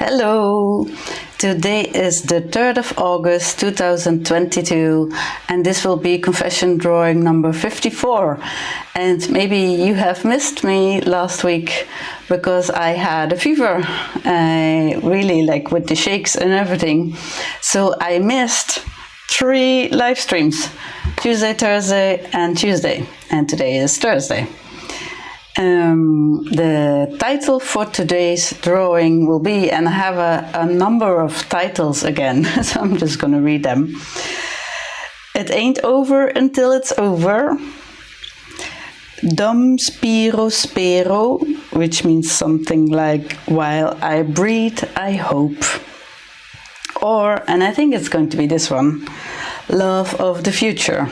Hello! Today is the 3rd of August 2022 and this will be confession drawing number 54. And maybe you have missed me last week because I had a fever. I really like with the shakes and everything. So I missed 3 live streams, Tuesday, Thursday and Tuesday. And today is Thursday. The title for today's drawing will be, and I have a number of titles again, so I'm just going to read them. It ain't over until it's over. Dum spiro spero, which means something like while I breathe, I hope. Or, and I think it's going to be this one, love of the future.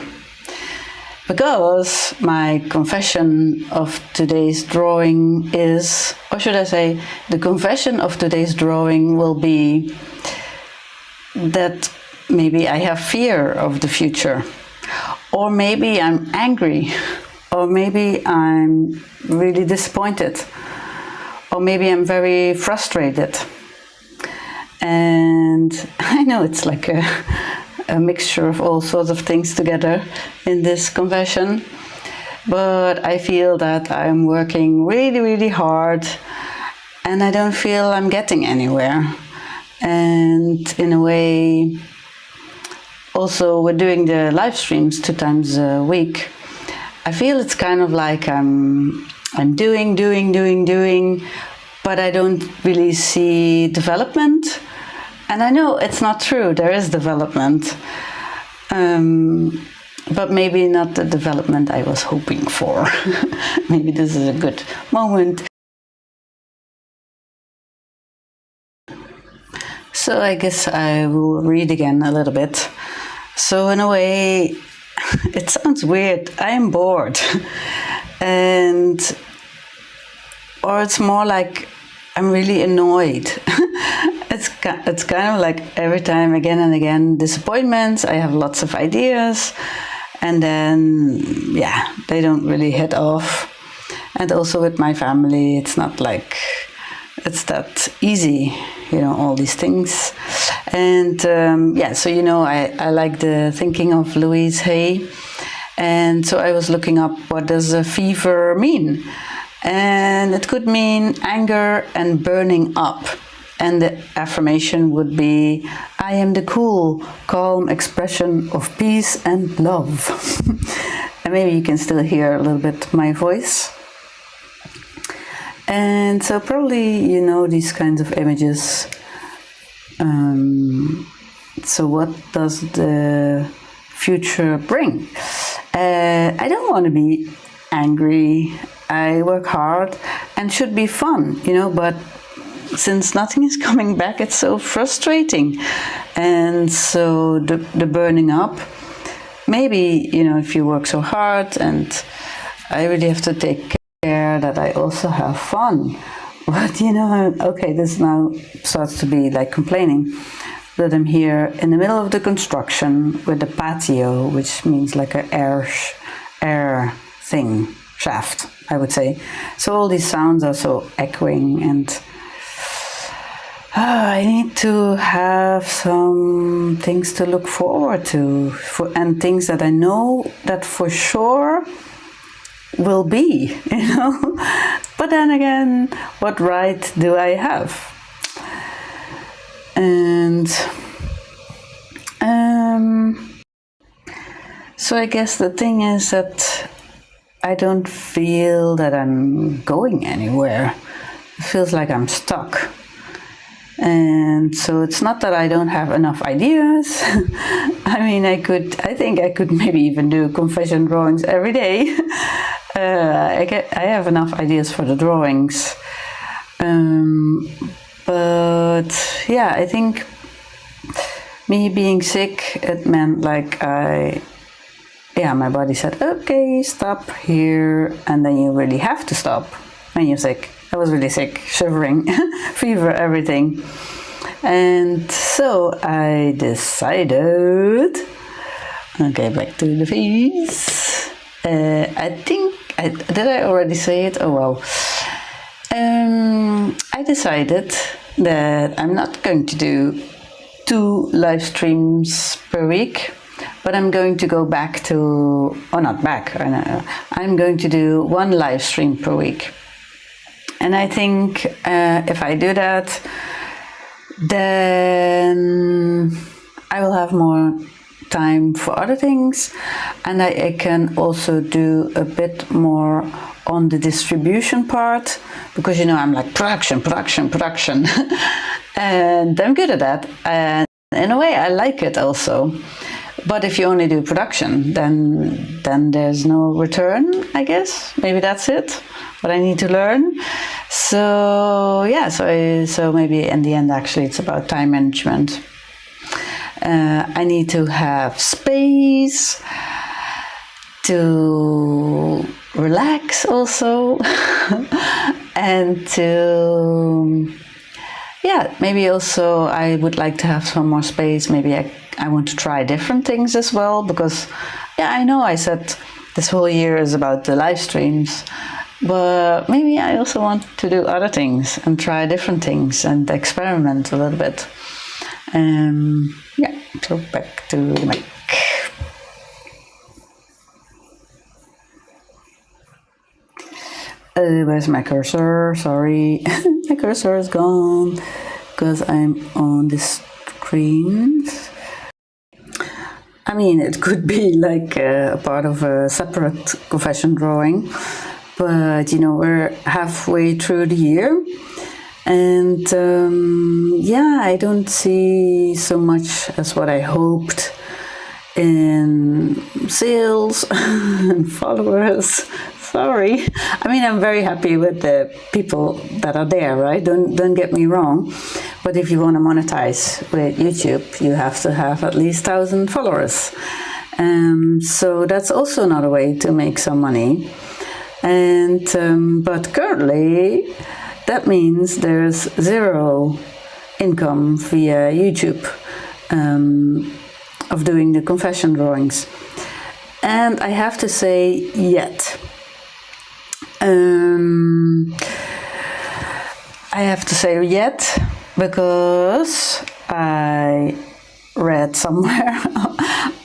Because my confession of today's drawing is, or should I say, the confession of today's drawing will be that maybe I have fear of the future, or maybe I'm angry, or maybe I'm really disappointed, or maybe I'm very frustrated. And I know it's like a mixture of all sorts of things together in this confession, but I feel that I'm working really hard and I don't feel I'm getting anywhere. And in a way, also we're doing the live streams 2 times a week. I feel it's kind of like I'm doing, but I don't really see development. And I know it's not true, there is development, but maybe not the development I was hoping for. Maybe this is a good moment. So I guess I will read again a little bit. So in a way, it sounds weird, I am bored. Or it's more like I'm really annoyed. It's kind of like every time, again and again, disappointments. I have lots of ideas and then, yeah, they don't really hit off. And also with my family, it's not like it's that easy, you know, all these things. And yeah, so, you know, I like the thinking of Louise Hay. And so I was looking up, what does a fever mean? And it could mean anger and burning up. And the affirmation would be, I am the cool, calm expression of peace and love. And maybe you can still hear a little bit my voice. And so probably you know these kinds of images. So what does the future bring? I don't want to be angry. I work hard and should be fun, you know, but since nothing is coming back, it's so frustrating. And so the burning up, maybe, you know, if you work so hard, and I really have to take care that I also have fun. But, you know, okay, this now starts to be like complaining that I'm here in the middle of the construction with the patio, which means like an air thing, shaft, I would say. So all these sounds are so echoing, and I need to have some things to look forward to, and things that I know that for sure will be, you know. But then again, what right do I have? And so I guess the thing is that I don't feel that I'm going anywhere. It feels like I'm stuck. And so it's not that I don't have enough ideas. I mean, I think I could maybe even do confession drawings every day. I have enough ideas for the drawings. But yeah, I think me being sick, it meant like my body said, okay, stop here. And then you really have to stop when you're sick. I was really sick, shivering, fever, everything. And so I decided, okay, back to the face. I think, did I already say it? Oh well. I decided that I'm not going to do 2 live streams per week, but I'm going to go back to, or not back, I'm going to do 1 live stream per week. And I think if I do that, then I will have more time for other things, and I can also do a bit more on the distribution part, because I'm like production and I'm good at that, and in a way I like it also. But if you only do production, then there's no return, I guess. Maybe that's it, what I need to learn. So yeah, so maybe in the end actually it's about time management. I need to have space to relax also and to, yeah, maybe also I would like to have some more space. Maybe I want to try different things as well, because yeah, I know I said this whole year is about the live streams, but maybe I also want to do other things and try different things and experiment a little bit. Yeah, so back to the mic. Where's my cursor? Sorry, my cursor is gone because I'm on the screen. I mean, it could be like a part of a separate confession drawing, but we're halfway through the year. And yeah, I don't see so much as what I hoped in sales and followers. Sorry. I mean, I'm very happy with the people that are there, right? Don't get me wrong. But if you want to monetize with YouTube, you have to have at least 1,000 followers. So that's also another way to make some money. And but currently, that means there's 0 income via YouTube of doing the confession drawings. And I have to say, yet. I have to say yet, because I read somewhere,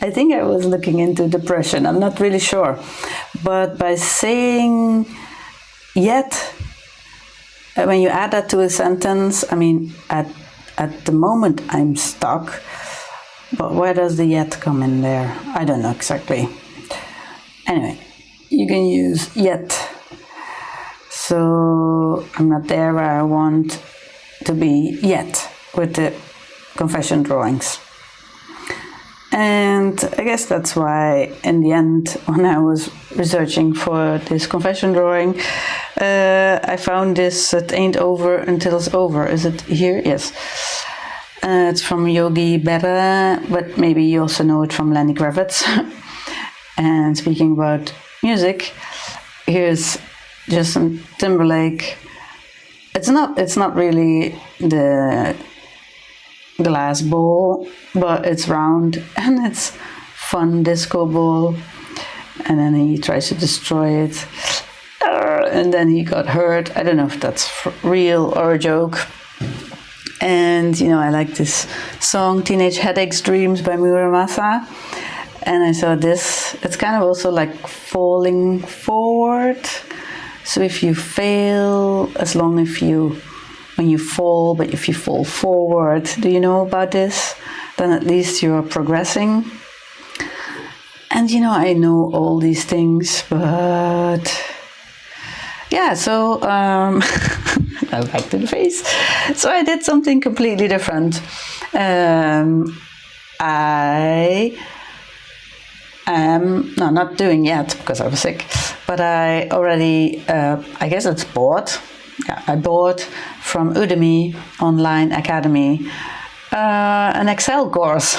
I think I was looking into depression, I'm not really sure. But by saying yet, when you add that to a sentence, I mean, at the moment I'm stuck, but where does the yet come in there? I don't know exactly. Anyway, you can use yet. So I'm not there where I want to be yet with the confession drawings. And I guess that's why in the end, when I was researching for this confession drawing, I found this, it ain't over until it's over. Is it here? Yes. It's from Yogi Berra, but maybe you also know it from Lenny Kravitz. And speaking about music, here's Justin Timberlake. It's not really the glass ball, but it's round and it's fun disco ball. And then he tries to destroy it, and then he got hurt. I don't know if that's real or a joke. And I like this song Teenage Headaches Dreams by Muramasa. And I saw this, it's kind of also like falling forward. So if you fail, as long as when you fall, but if you fall forward, do you know about this? Then at least you're progressing. And I know all these things, but yeah, so now back to the face. So I did something completely different. I am not doing yet because I was sick, but I already, I guess it's bought. Yeah, I bought from Udemy Online Academy an Excel course,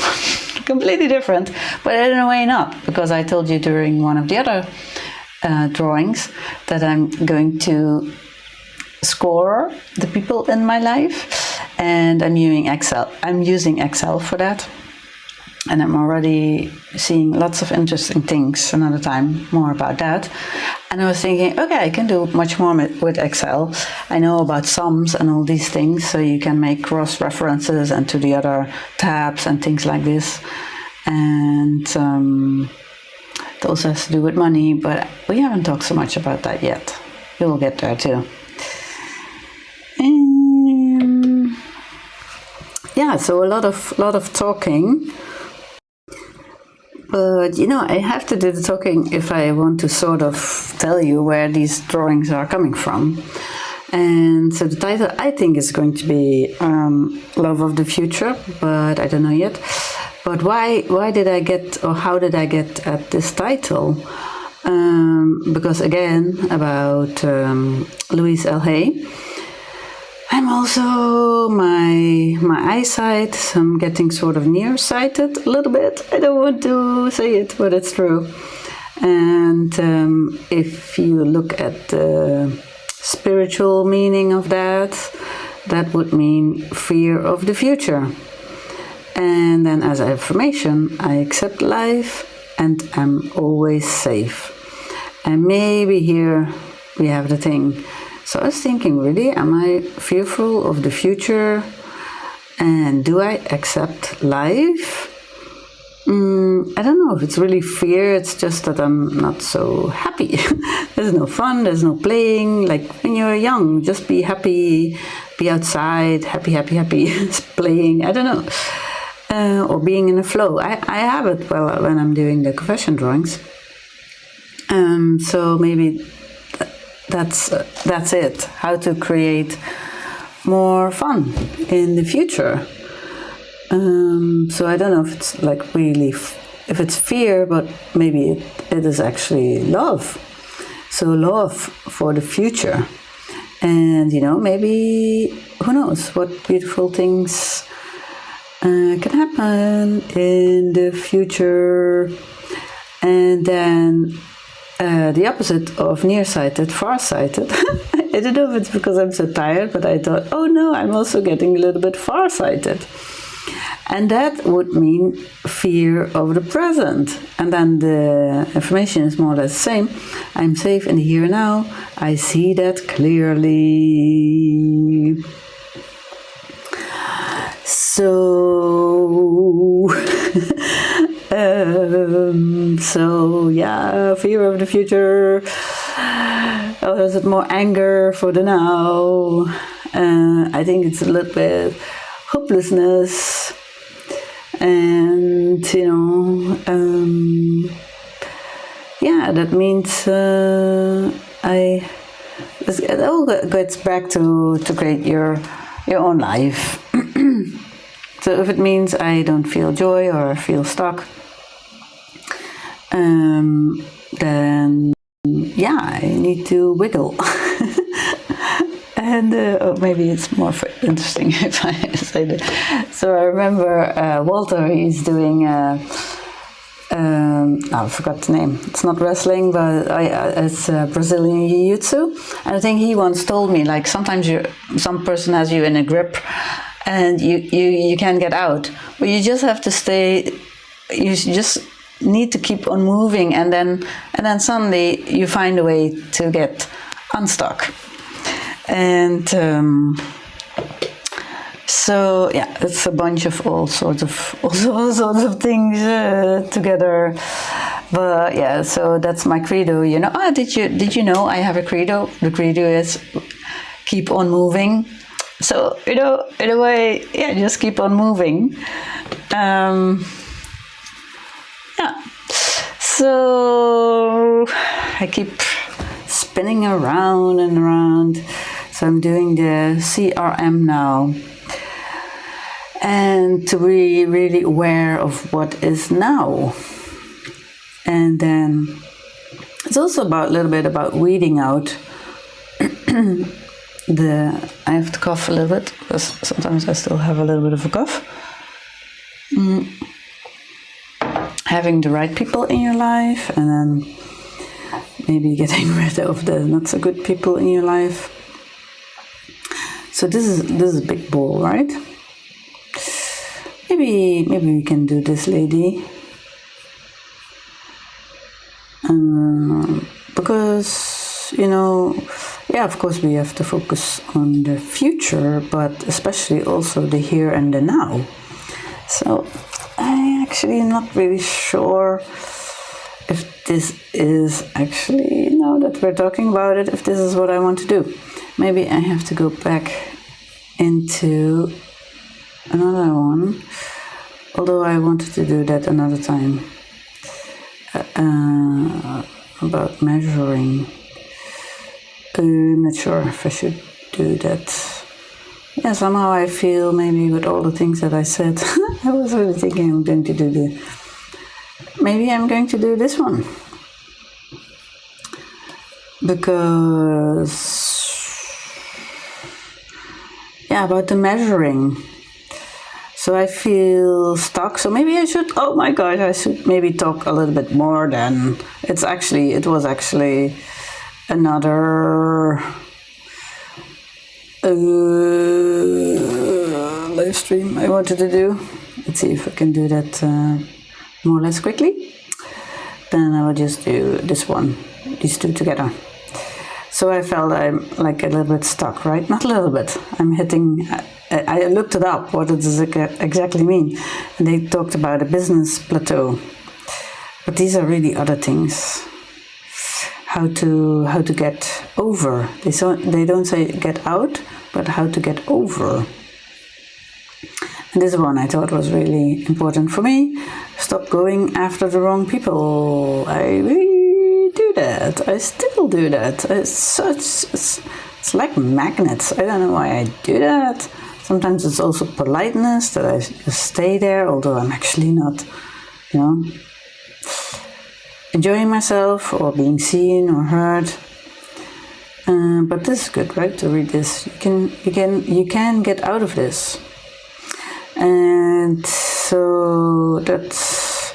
completely different, but in a way not, because I told you during one of the other drawings that I'm going to score the people in my life, and I'm using Excel. I'm using Excel for that. and I'm already seeing lots of interesting things. Another time, more about that. And I was thinking, okay, I can do much more with Excel. I know about sums and all these things, so you can make cross references and to the other tabs and things like this. And it also has to do with money, but we haven't talked so much about that yet. We will get there too. Yeah, so a lot of talking. But, you know, I have to do the talking if I want to sort of tell you where these drawings are coming from. And so the title, I think, is going to be Love of the Future, but I don't know yet. But why did I get, or how did I get at this title? Because, again, about Louise L. Hay. I'm also, my eyesight, I'm getting sort of nearsighted a little bit. I don't want to say it, but it's true. And if you look at the spiritual meaning of that, that would mean fear of the future. And then as affirmation, I accept life and I'm always safe. And maybe here we have the thing. So I was thinking, really, am I fearful of the future? And do I accept life? I don't know if it's really fear, it's just that I'm not so happy. There's no fun, there's no playing. Like when you're young, just be happy, be outside, happy, playing, I don't know. Or being in a flow. I have it well when I'm doing the confession drawings. So maybe that's it. How to create more fun in the future. So I don't know if it's like really, if it's fear, but maybe it is actually love. So love for the future. And, you know, maybe, who knows, what beautiful things can happen in the future. And then the opposite of nearsighted, farsighted. I don't know if it's because I'm so tired, but I thought, oh no, I'm also getting a little bit farsighted. And that would mean fear of the present. And then the affirmation is more or less the same. I'm safe in the here and now. I see that clearly. So, so yeah, fear of the future. Or is it more anger for the now? I think it's a little bit hopelessness. And, you know, yeah, that means it all gets back to create your own life. So if it means I don't feel joy or feel stuck, then yeah, I need to wiggle. And maybe it's more interesting if I say that. So I remember Walter, he's doing, I forgot the name. It's not wrestling, but it's Brazilian Jiu-Jitsu. And I think he once told me, like, sometimes some person has you in a grip and you can't get out. But you just have to stay, you just need to keep on moving, and then suddenly you find a way to get unstuck. And so yeah, it's a bunch of all sorts of things together. But yeah, so that's my credo. You know, did you know I have a credo? The credo is keep on moving. So, you know, in a way, yeah, just keep on moving. Yeah. So I keep spinning around and around. So I'm doing the CRM now. And to be really aware of what is now. And then it's also a little bit about weeding out I have to cough a little bit because sometimes I still have a little bit of a cough. Having the right people in your life, and then maybe getting rid of the not so good people in your life. So this is a big ball, right? maybe we can do this lady. Because, yeah, of course we have to focus on the future, but especially also the here and the now. So I actually not really sure if this is actually, now that we're talking about it, if this is what I want to do. Maybe I have to go back into another one, although I wanted to do that another time. About measuring. I'm not sure if I should do that. Yeah, somehow I feel maybe with all the things that I said, I was really thinking I'm going to do maybe I'm going to do this one. Because, yeah, about the measuring. So I feel stuck. So maybe I should, oh my God, I should maybe talk a little bit more than, it was actually another live stream I wanted to do. Let's see if I can do that more or less quickly. Then I will just do this one, these two together. So I felt I'm like a little bit stuck, right? Not a little bit. I'm hitting, I looked it up, what does it exactly mean? And they talked about a business plateau. But these are really other things. How to get over. They don't say get out, but how to get over. And this one I thought was really important for me. Stop going after the wrong people. I really do that. I still do that. It's like magnets. I don't know why I do that. Sometimes it's also politeness that I just stay there, although I'm actually not, enjoying myself or being seen or heard. But this is good, right? To read this, you can get out of this. And so that's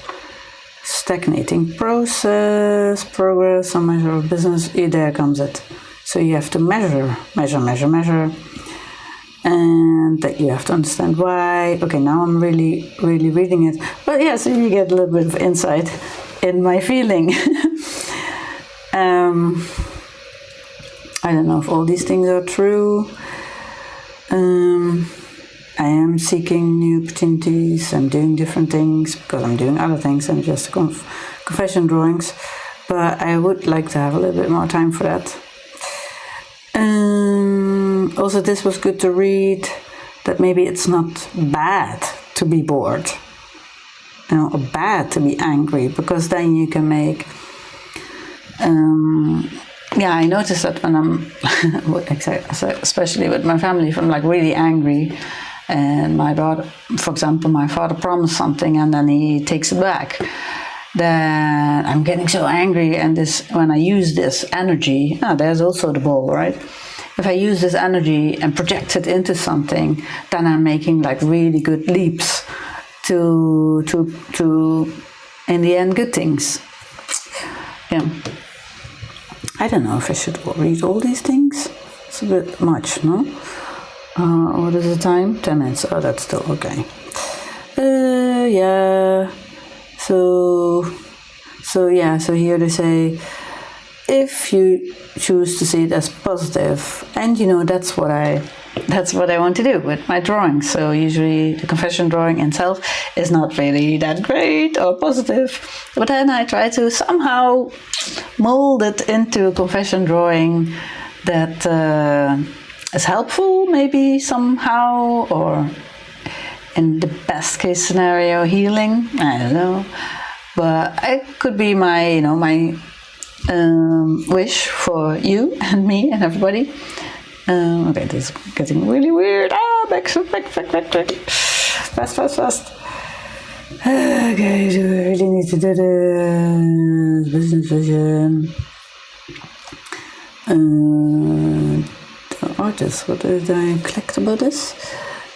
stagnating process, progress, some measure of business. There comes it. So you have to measure, and that you have to understand why. Okay, now I'm really, really reading it. But yeah, so you get a little bit of insight in my feeling. I don't know if all these things are true. I am seeking new opportunities. I'm doing different things because I'm doing other things than just confession drawings. But I would like to have a little bit more time for that. Also, this was good to read, that maybe it's not bad to be bored, or bad to be angry, because then you can make. I noticed that when I'm, especially with my family, if I'm like really angry, and my daughter, for example, my father promised something and then he takes it back, then I'm getting so angry. And when I use this energy, there's also the ball, right? If I use this energy and project it into something, then I'm making like really good leaps to in the end, good things. Yeah. I don't know if I should read all these things. It's a bit much, no? What is the time? 10 minutes. Oh, that's still okay. Yeah. So here they say, if you choose to see it as positive, and that's what I want to do with my drawings. So usually the confession drawing itself is not really that great or positive, but then I try to somehow mold it into a confession drawing that is helpful, maybe somehow, or in the best case scenario, healing. I don't know, but it could be my wish for you and me and everybody. Okay, this is getting really weird. Back. Fast. Okay, so we really need to do this. Business vision. The artists, what did I collect about this?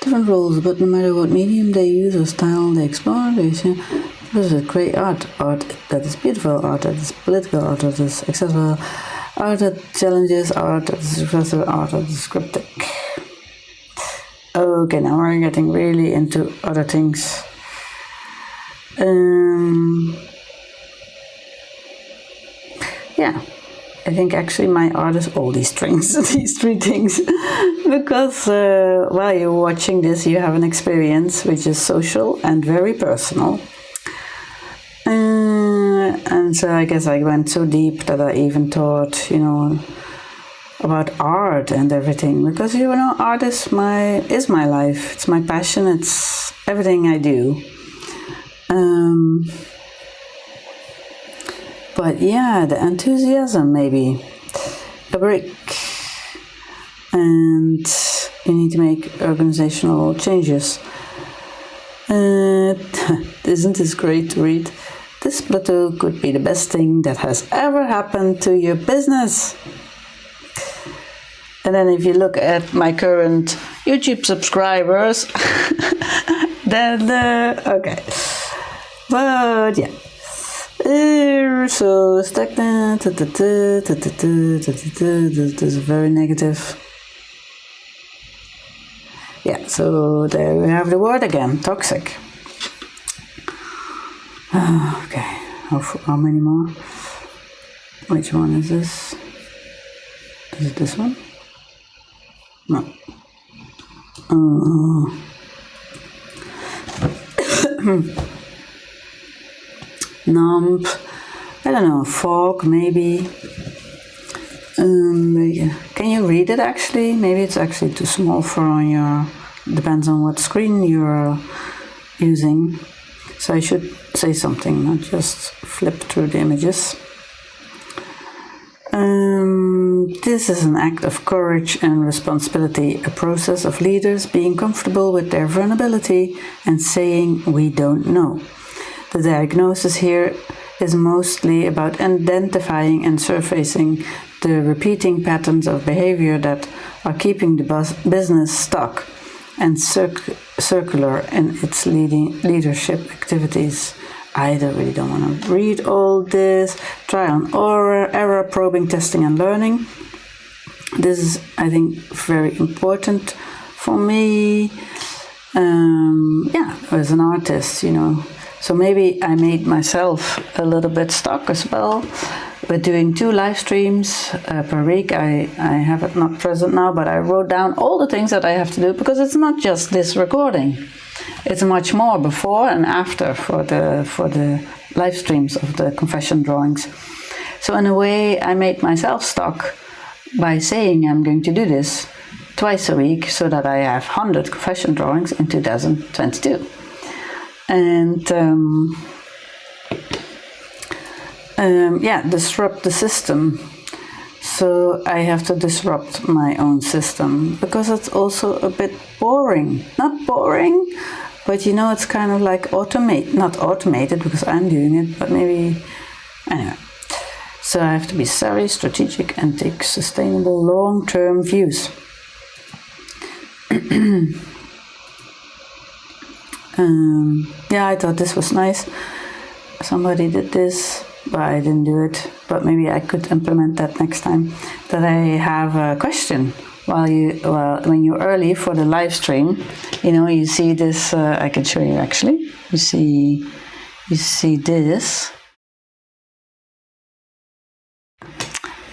Different roles, but no matter what medium they use or style they explore, this is great art that is beautiful, art that is political, art that is accessible, art that challenges, art that is expressive, art that is cryptic. Okay, now we're getting really into other things. Yeah, I think actually my art is all these things, these three things, because while you're watching this, you have an experience which is social and very personal. And so I guess I went so deep that I even thought, about art and everything, because art is my life. It's my passion. It's everything I do. But yeah, the enthusiasm, maybe a break, and you need to make organizational changes. Isn't this great to read? This plateau could be the best thing that has ever happened to your business. And then if you look at my current YouTube subscribers, then, okay. But yeah. So stagnant, this is very negative. Yeah, so there we have the word again, toxic. Okay, how many more? Which one is this? Is it this one? No. Numb. I don't know, fog maybe. Can you read it actually? Maybe it's actually too small for on your, depends on what screen you're using. So I should say something, not just flip through the images. This is an act of courage and responsibility, a process of leaders being comfortable with their vulnerability and saying we don't know. The diagnosis here is mostly about identifying and surfacing the repeating patterns of behavior that are keeping the business stuck and circular in its leadership activities. I really don't want to read all this. Trial and error, probing, testing and learning. This is, I think, very important for me. As an artist, So maybe I made myself a little bit stuck as well. We're doing 2 live streams per week. I have it not present now, but I wrote down all the things that I have to do, because it's not just this recording. It's much more before and after for the live streams of the confession drawings. So in a way, I made myself stuck by saying I'm going to do this twice a week so that I have 100 confession drawings in 2022. And disrupt the system. So I have to disrupt my own system, because it's also a bit boring. Not boring, but it's kind of like not automated because I'm doing it, but maybe, anyway. So I have to be savvy, strategic, and take sustainable long-term views. I thought this was nice. Somebody did this, but I didn't do it. But maybe I could implement that next time. That I have a question when you're early for the live stream. You see this. I can show you actually. You see this.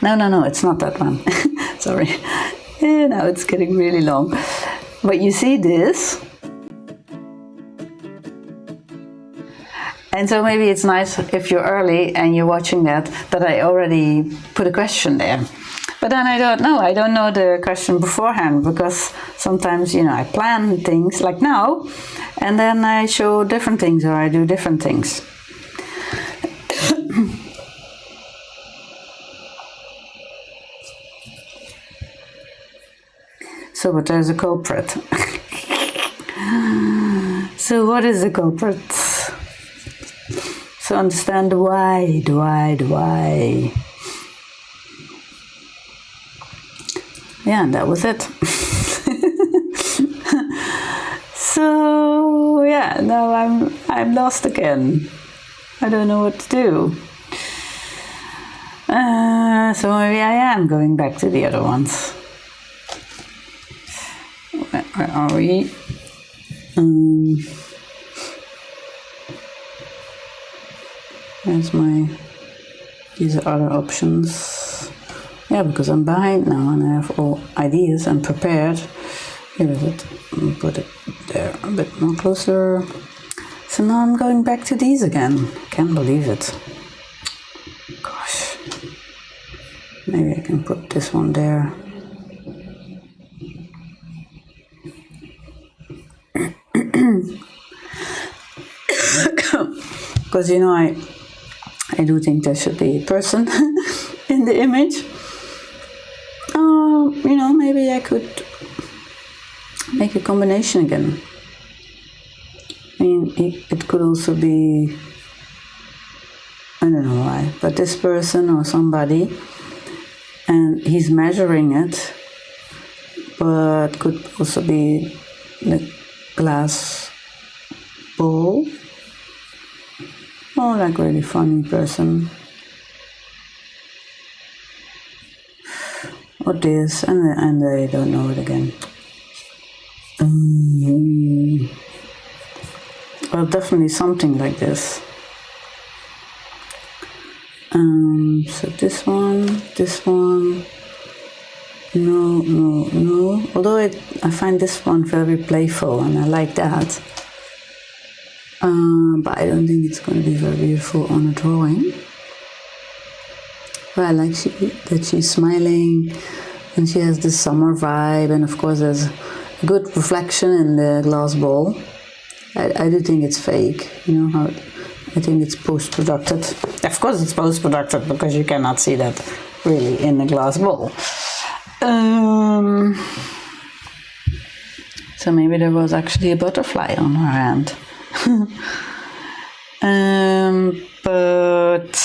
No, it's not that one. Sorry. Now it's getting really long. But you see this. And so maybe it's nice if you're early and you're watching that I already put a question there. But then I don't know the question beforehand, because sometimes, I plan things like now, and then I show different things or I do different things. So, but there's a culprit. So what is the culprit? So understand the why. Yeah, and that was it. So yeah, now I'm lost again. I don't know what to do. So maybe I am going back to the other ones. Where are we? There's these are other options. Yeah, because I'm behind now and I have all ideas and prepared. Here is it. I'll put it there a bit more closer. So now I'm going back to these again. Can't believe it. Gosh. Maybe I can put this one there. Because I do think there should be a person in the image. Maybe I could make a combination again. I mean, it could also be, I don't know why, but this person or somebody, and he's measuring it, but could also be the glass bowl, or like really funny person, or this, and I don't know it again. Well, definitely something like this. So this one, no. Although I find this one very playful and I like that. But I don't think it's going to be very beautiful on a drawing. But I like that she's smiling and she has this summer vibe, and of course there's a good reflection in the glass bowl. I do think it's fake, how I think it's post-produced. Of course it's post-produced because you cannot see that really in the glass bowl. So maybe there was actually a butterfly on her hand. But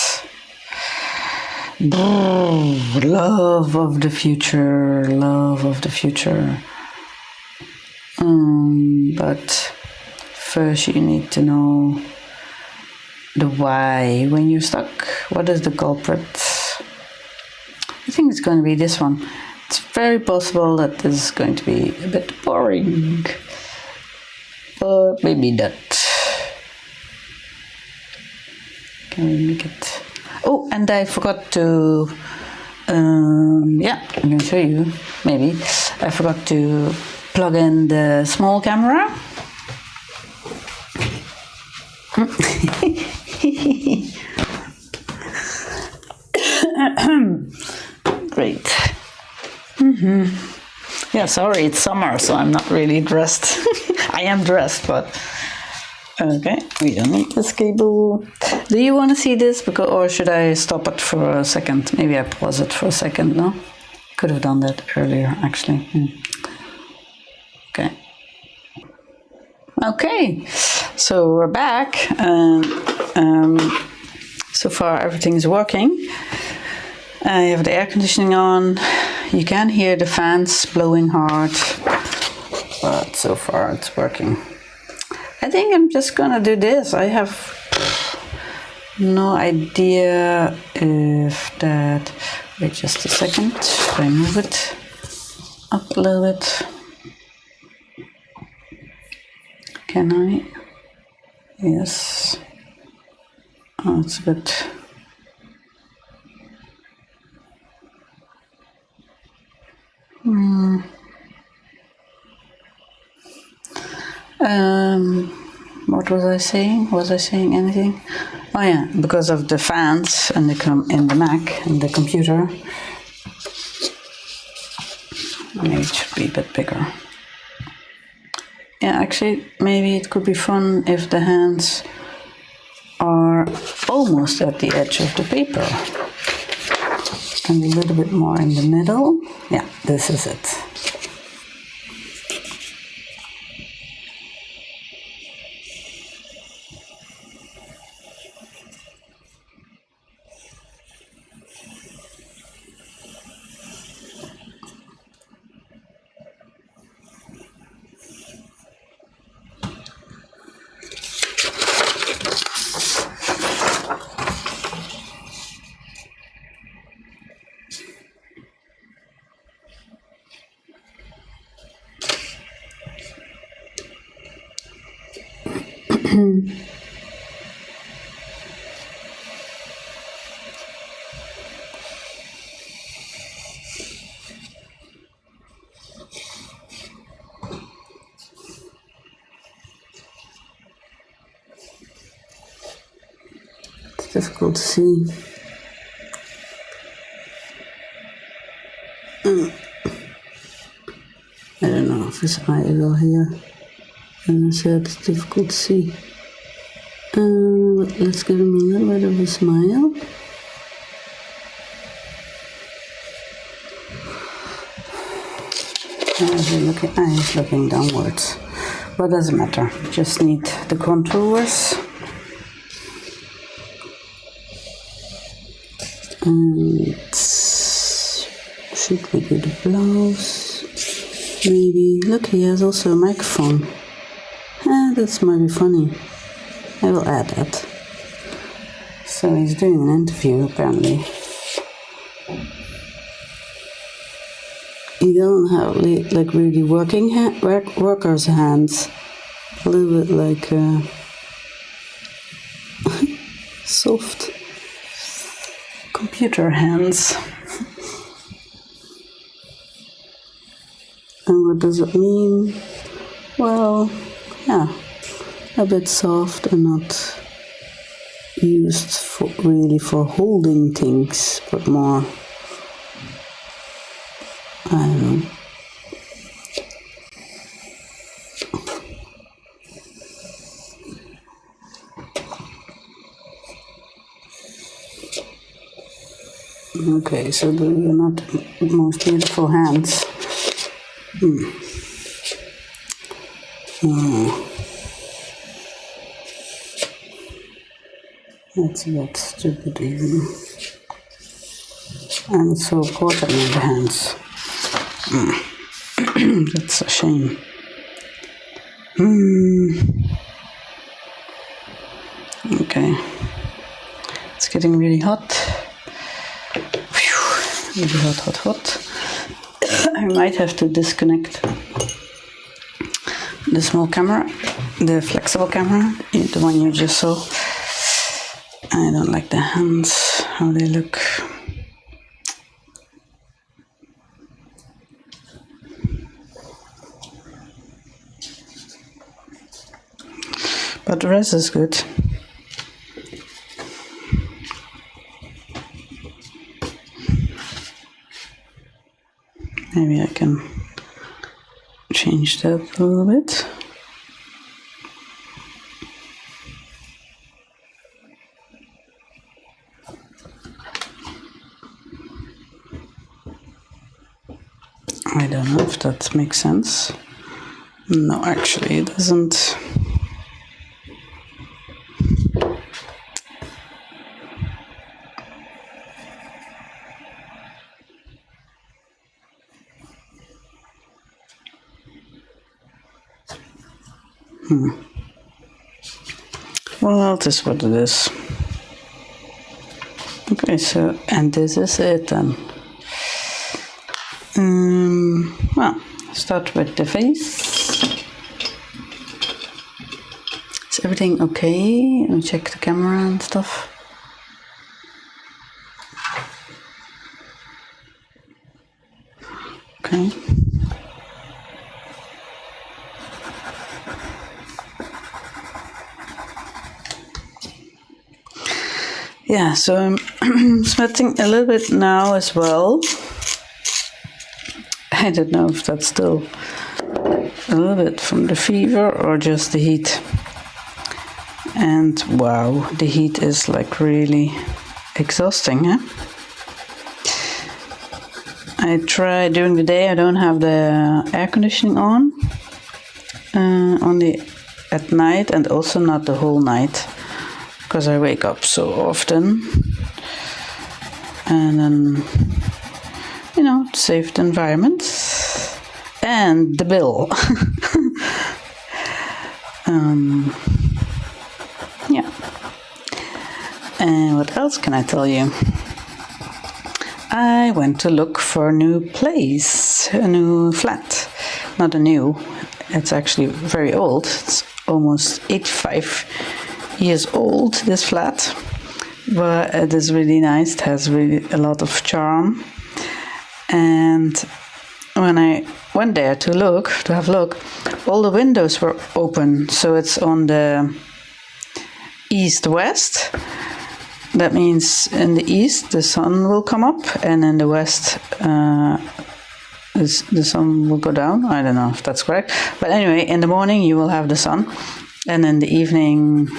love of the future. But first you need to know the why. When you're stuck, what is the culprit? I think it's going to be this one. It's very possible that this is going to be a bit boring, but maybe not. Can we make it? Oh, and I forgot to, I can show you, maybe. I forgot to plug in the small camera. Great. Yeah, sorry, it's summer, so I'm not really dressed. I am dressed, but okay, we don't need this cable. Do you want to see this? Or should I stop it for a second? Maybe I pause it for a second, no? Could have done that earlier, actually. Okay. Okay, so we're back, and so far everything's working. I have the air conditioning on. You can hear the fans blowing hard, but so far it's working. I think I'm just gonna do this. I have no idea if that... Wait just a second. Should I move it up a little bit? Can I? Yes. Oh, it's a bit... What was I saying? Was I saying anything? Oh yeah, because of the fans and in the Mac and the computer. Maybe it should be a bit bigger. Yeah, actually, maybe it could be fun if the hands are almost at the edge of the paper. And a little bit more in the middle. Yeah, this is it. It's difficult to see. I don't know if it's idle here. As I said, it's difficult to see. But let's give him a little bit of a smile. He's looking downwards. But doesn't matter. Just need the contours. And should we do the blouse? Maybe. Look, he has also a microphone. That's might be funny. I will add that. So he's doing an interview apparently. He doesn't have like really workers' hands. A little bit like soft computer hands. And what does it mean? Well, yeah, a bit soft and not used really for holding things, but more, I don't know. Okay, so they're not the most beautiful hands. That's a bit stupid even. And it's so important in the hands. That's a shame. Okay. It's getting really hot. Whew. Really hot. I might have to disconnect the small camera, the flexible camera, the one you just saw. I don't like the hands, how they look. But the rest is good. Maybe I can change that a little bit. I don't know if that makes sense. No, actually it doesn't. Well, this is what it is. Okay, so, and this is it then. Well, start with the face. Is everything okay? I'll check the camera and stuff. Okay. Yeah, so I'm sweating a little bit now as well. I don't know if that's still a little bit from the fever or just the heat. And wow, the heat is like really exhausting, eh? I try during the day, I don't have the air conditioning on, only at night and also not the whole night. Because I wake up so often, and then, you know, save the environment and the bill. Yeah. And what else can I tell you? I went to look for a new place, a new flat. Not a new, it's actually very old. It's almost 85 years old, this flat, but it is really nice. It has really a lot of charm. And when I went there to have a look, all the windows were open. So it's on the east-west. That means in the east the sun will come up, and in the west the sun will go down. I don't know if that's correct, but anyway, in the morning you will have the sun, and in the evening.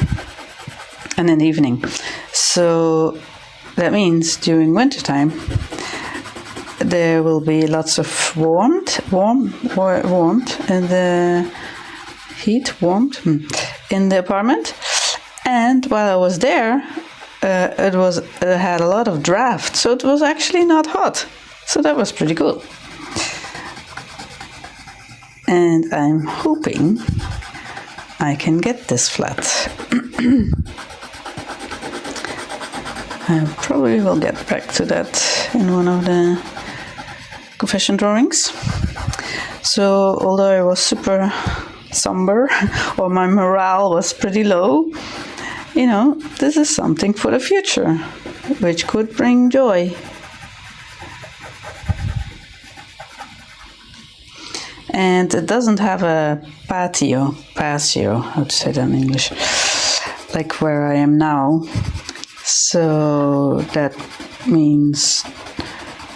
So that means during wintertime there will be lots of warmth in the warmth in the apartment. And while I was there, it had a lot of draft, so it was actually not hot. So that was pretty cool. And I'm hoping I can get this flat. I probably will get back to that in one of the confession drawings. So although I was super somber, or my morale was pretty low, this is something for the future, which could bring joy. And it doesn't have a patio, how to say that in English, like where I am now. So that means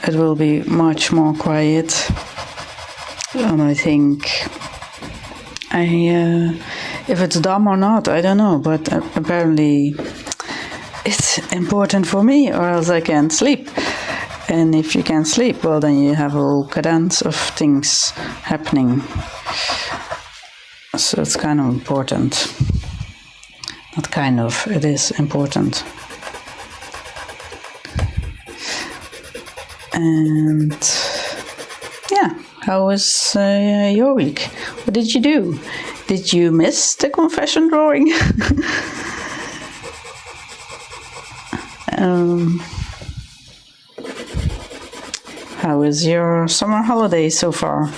it will be much more quiet. And I think if it's dumb or not, I don't know, but apparently it's important for me, or else I can't sleep. And if you can't sleep, well, then you have a whole cadence of things happening. So it's kind of important. Not kind of, it is important. And yeah, how was your week? What did you do? Did you miss the confession drawing? How is your summer holiday so far?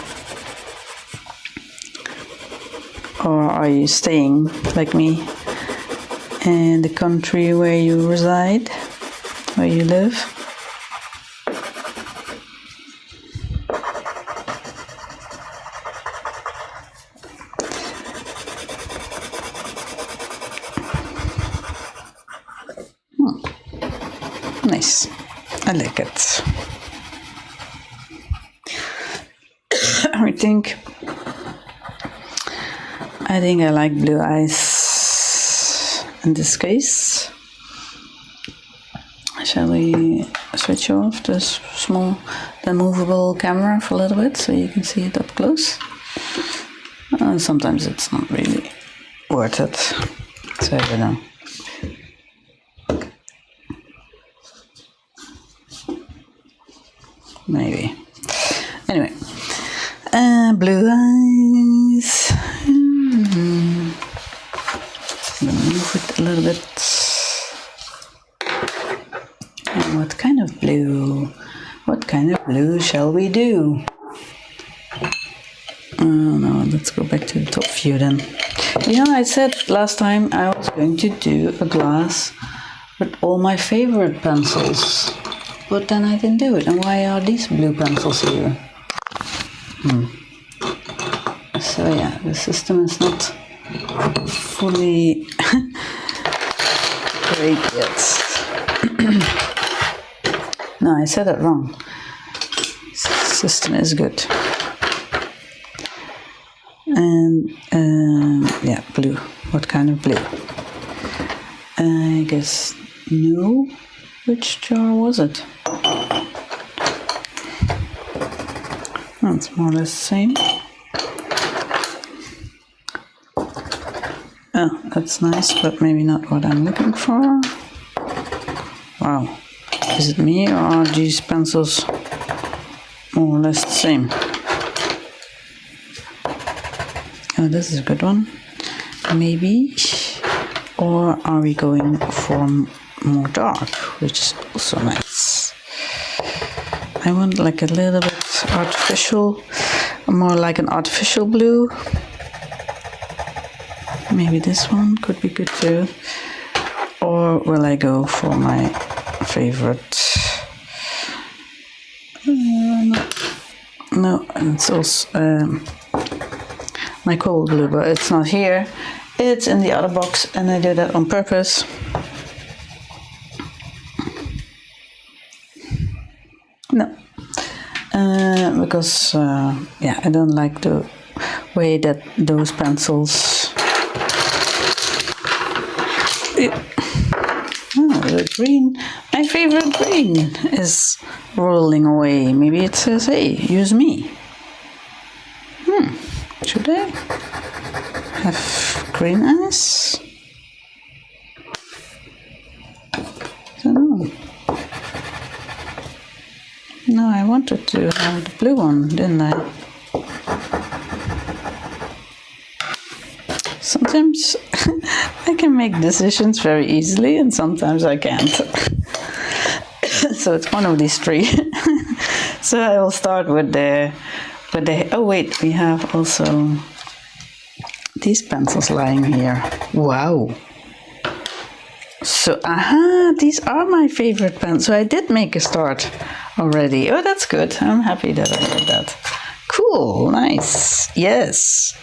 Or are you staying, like me, in the country where you reside, where you live? Nice. I like it. I think I like blue eyes in this case. Shall we switch off this the movable camera for a little bit so you can see it up close? Sometimes it's not really worth it, so I don't know. Maybe. Anyway, blue eyes. I'm gonna move it a little bit. And what kind of blue? What kind of blue shall we do? No, let's go back to the top view then. I said last time I was going to do a glass with all my favorite pencils. But then I didn't do it. And why are these blue pencils here? So yeah, the system is not fully great yet. No, I said it wrong. System is good. And yeah, blue. What kind of blue? I guess no. Which jar was it? That's more or less the same. Oh, that's nice, but maybe not what I'm looking for. Wow. Is it me, or are these pencils more or less the same? Oh, this is a good one. Maybe. Or are we going for more dark, which is also nice? I want like a little bit artificial, more like an artificial blue. Maybe this one could be good too. Or will I go for my favorite? No, it's also my cold blue, but it's not here. It's in the other box, and I do that on purpose. No, because yeah, I don't like the way that those pencils. Oh, the green. My favorite green is rolling away. Maybe it says, "Hey, use me." Should I have green eyes? I don't know. No, I wanted to have the blue one, didn't I? Sometimes I can make decisions very easily, and sometimes I can't. So it's one of these three. So I will start with the. Oh wait, we have also these pencils lying here. Wow. So, these are my favorite pens. So I did make a start already. Oh, that's good. I'm happy that I did that. Cool, nice. Yes.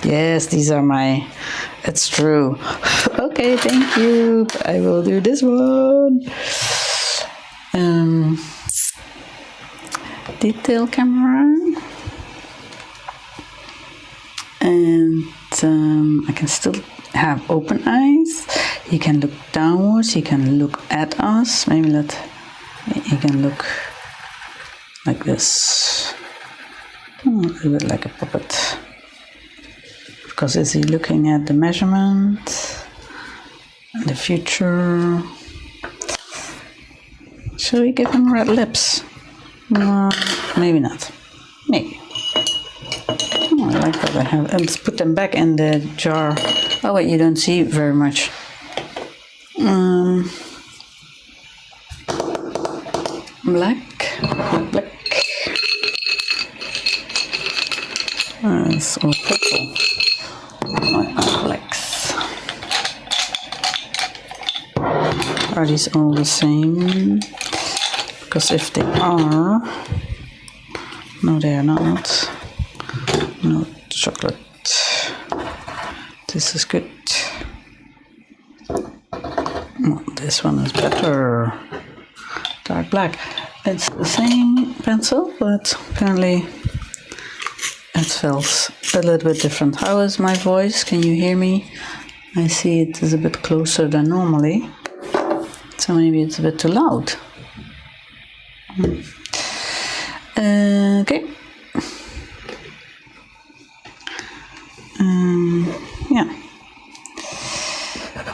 Yes, these are my, it's true. Okay, thank you. I will do this one. Detail camera. And I can still have open eyes. You can look downwards, you can look at us. Maybe you can look like this. A little bit like a puppet. Because is he looking at the measurement, the future? Shall we give him red lips? No, maybe not. Maybe. I like that I have. Let's put them back in the jar. Oh wait, you don't see very much. Black. It's all purple. Blacks. Are these all the same? Because if they are, no, they are not. No chocolate. This is good. Oh, this one is better. Dark black. It's the same pencil, but apparently it feels a little bit different. How is my voice? Can you hear me? I see it is a bit closer than normally. So maybe it's a bit too loud. Okay. Yeah.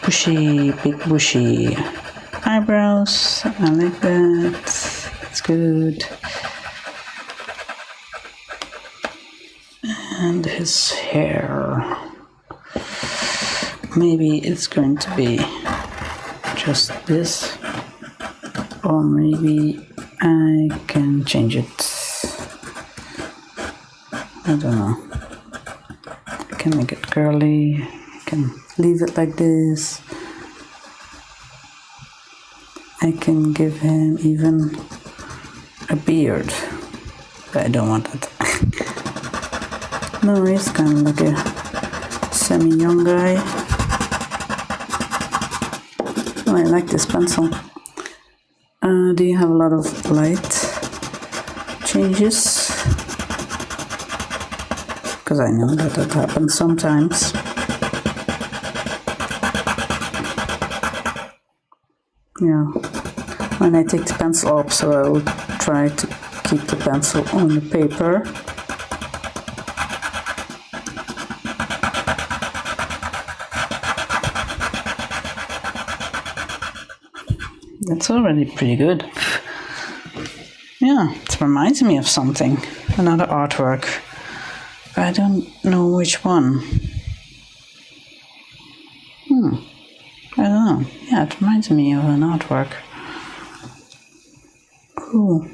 Bushy, big bushy eyebrows. I like that. It's good. And his hair. Maybe it's going to be just this, or maybe I can change it. I don't know. I can make it curly. I can leave it like this. I can give him even a beard, but I don't want that. No, he's kind of like a semi-young guy. Oh, I like this pencil. Do you have a lot of light changes? Because I know that happens sometimes. Yeah, when I take the pencil off, so I will try to keep the pencil on the paper. That's already pretty good. Yeah, it reminds me of something, another artwork. But I don't know which one. I don't know. Yeah, it reminds me of an artwork. Who?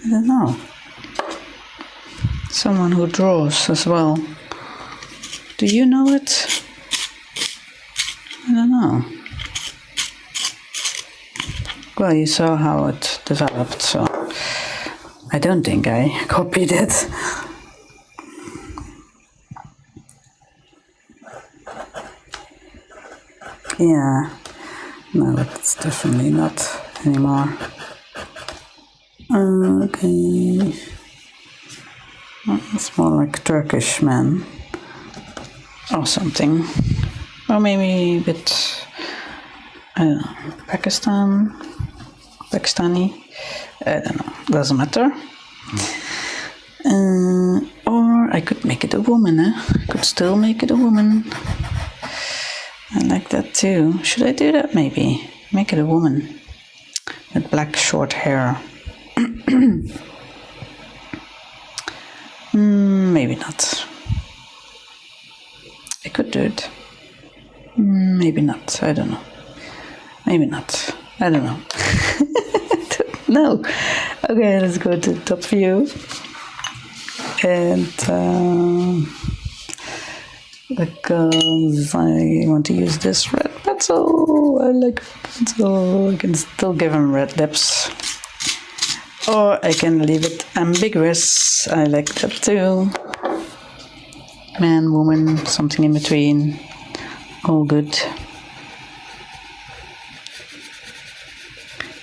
I don't know. Someone who draws as well. Do you know it? I don't know. Well, you saw how it developed, so I don't think I copied it. Yeah, no, it's definitely not anymore. Okay. It's more like Turkish man or something. Or maybe a bit, I don't know, Pakistani. I don't know, doesn't matter. Or I could make it a woman, I could still make it a woman. I like that too. Should I do that maybe? Make it a woman with black short hair. Maybe not. I could do it. Maybe not. I don't know. Maybe not. I don't know. No. Okay, let's go to top view. And because I want to use this red pencil. I like pencil. I can still give him red lips. Or I can leave it ambiguous. I like that too. Man, woman, something in between. All good.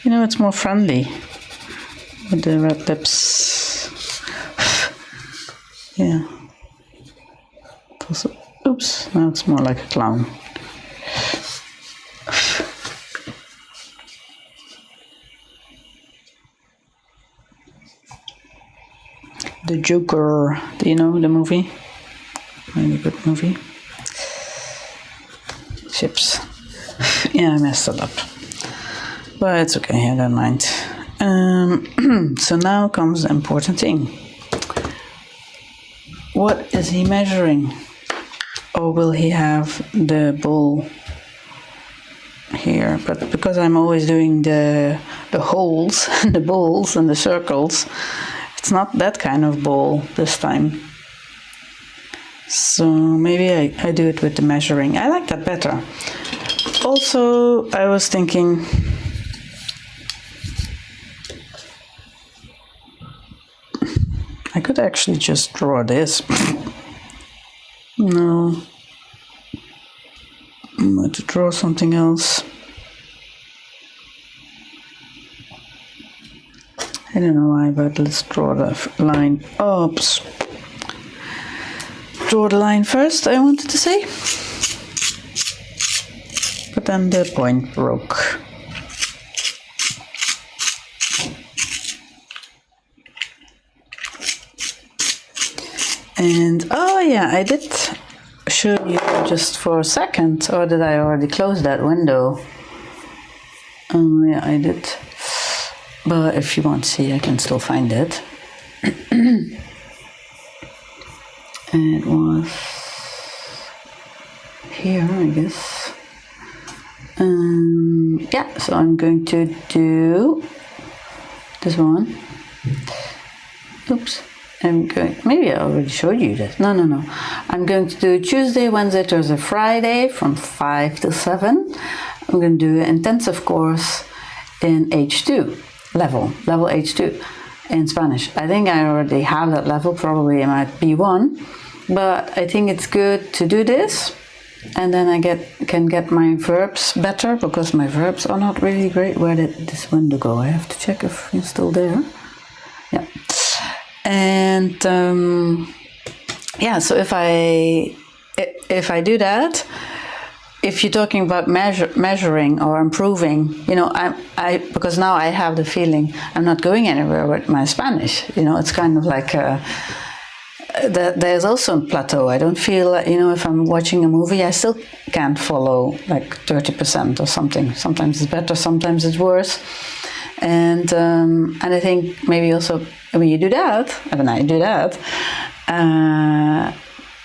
You know, it's more friendly with the red lips. Yeah. Also, oops, now it's more like a clown. The Joker. Do you know the movie? Really good movie. Chips. Yeah, I messed it up. But it's okay, I don't mind. So now comes the important thing. What is he measuring? Or will he have the ball here? But because I'm always doing the holes, the balls and the circles, it's not that kind of ball this time. So maybe I do it with the measuring. I like that better. Also, I was thinking, I could actually just draw this. No. I'm going to draw something else. I don't know why, but let's draw the line. Oops. Draw the line first, I wanted to say. But then the point broke. And oh yeah, I did show you just for a second, or did I already close that window? Yeah, I did. But if you want to see, I can still find it. And it was here, I guess. Yeah, so I'm going to do this one. Oops. Maybe I already showed you this. No. I'm going to do Tuesday, Wednesday, Thursday, Friday from 5 to 7. I'm going to do an intensive course in H2 level H2 in Spanish. I think I already have that level, probably in my B1, but I think it's good to do this, and then I can get my verbs better, because my verbs are not really great. Where did this window go? I have to check if it's still there. Yeah. And yeah, so if I do that, if you're talking about measuring or improving, you know, because now I have the feeling I'm not going anywhere with my Spanish. You know, it's kind of like there's also a plateau. I don't feel like, you know, if I'm watching a movie, I still can't follow like 30% or something. Sometimes it's better, sometimes it's worse. And I think maybe also when you do that, when I do that,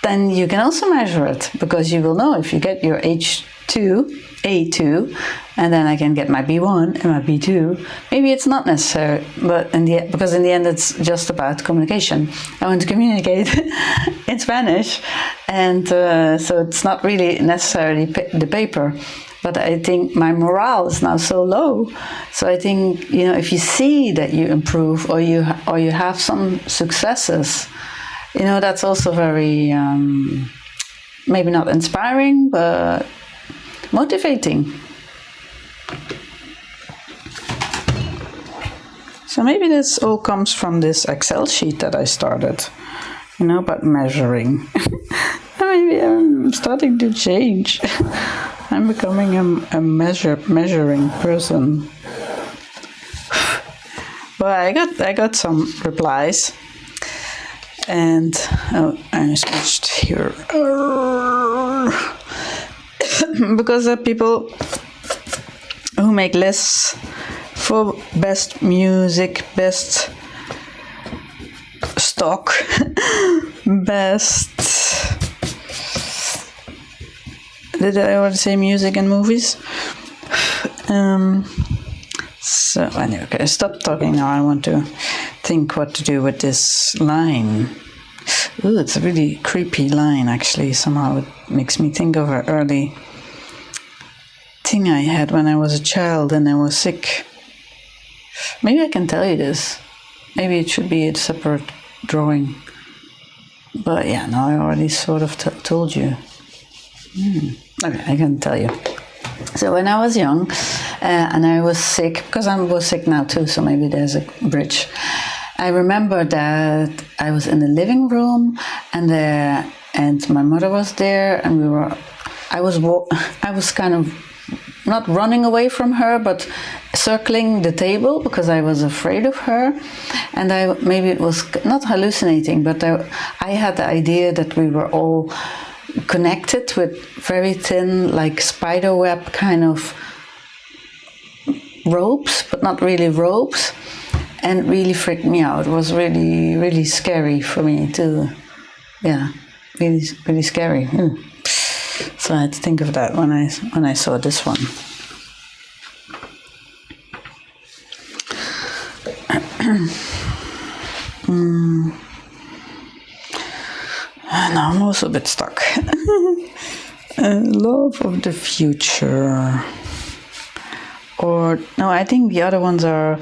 then you can also measure it, because you will know if you get your A2, and then I can get my B1 and my B2. Maybe it's not necessary, but because in the end it's just about communication. I want to communicate in Spanish, and so it's not really necessarily the paper. But I think my morale is now so low. So I think, you know, if you see that you improve, or you have some successes, you know, that's also very maybe not inspiring, but motivating. So maybe this all comes from this Excel sheet that I started, you know, about measuring. Maybe I'm starting to change. I'm becoming a measuring person. But I got some replies, and I switched here because there are people who make lists for best music, best stock, best. Did I already say music and movies? So anyway, okay, stop talking now. I want to think what to do with this line. Ooh, it's a really creepy line, actually. Somehow it makes me think of an early thing I had when I was a child and I was sick. Maybe I can tell you this. Maybe it should be a separate drawing. But yeah, no, I already sort of told you. Okay, I can tell you. So when I was young and I was sick, because I was sick now too, so maybe there's a bridge. I remember that I was in the living room and my mother was there, and I was kind of not running away from her, but circling the table because I was afraid of her. And maybe it was not hallucinating, but I had the idea that we were all connected with very thin, like spider web kind of ropes, but not really ropes, and it really freaked me out. It was really, really scary for me too. Yeah, really, really scary. So I had to think of that when I saw this one. Now I'm also a bit stuck. Love of the future. Or, no, I think the other ones are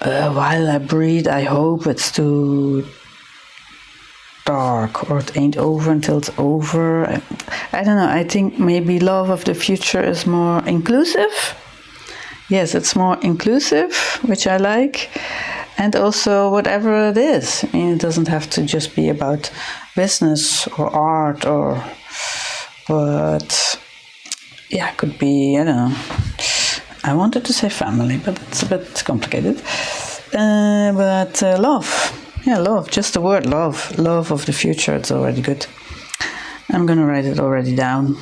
while I breathe, I hope it's too dark, or it ain't over until it's over. I don't know, I think maybe love of the future is more inclusive. Yes, it's more inclusive, which I like. And also whatever it is. I mean, it doesn't have to just be about business or art, but yeah, it could be, I don't know. I wanted to say family, but it's a bit complicated. But love. Yeah, love. Just the word love. Love of the future. It's already good. I'm going to write it already down.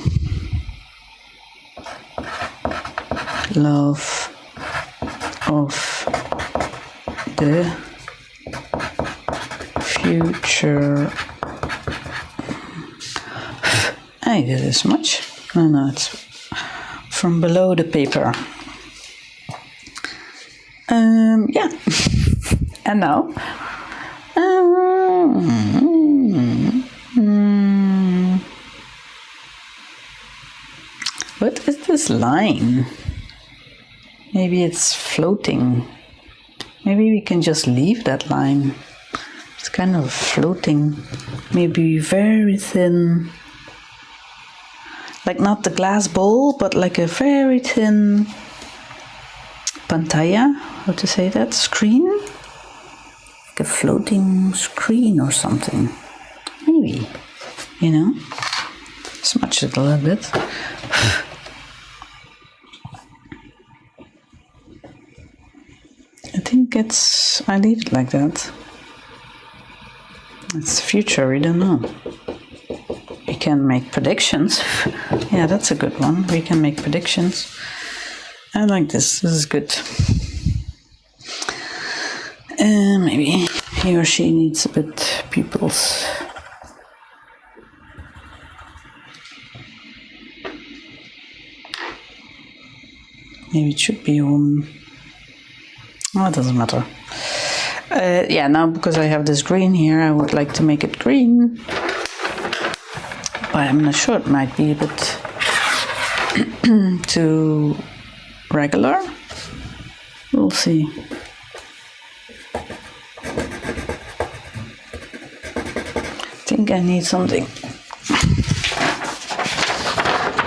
Love of the future. I did this much. No, it's from below the paper. Yeah. And now. What is this line? Maybe it's floating. Maybe we can just leave that line. It's kind of floating. Maybe very thin. Like not the glass bowl, but like a very thin pantalla. How to say that? Screen? Like a floating screen or something. Maybe. You know? Smudge it a little bit. I think I leave it like that. It's the future, we don't know. We can make predictions. Yeah, that's a good one. We can make predictions. I like this. This is good. Maybe he or she needs a bit pupils. Maybe it should be a woman. Oh, it doesn't matter. Yeah, now because I have this green here, I would like to make it green. But I'm not sure, it might be a bit too regular. We'll see. I think I need something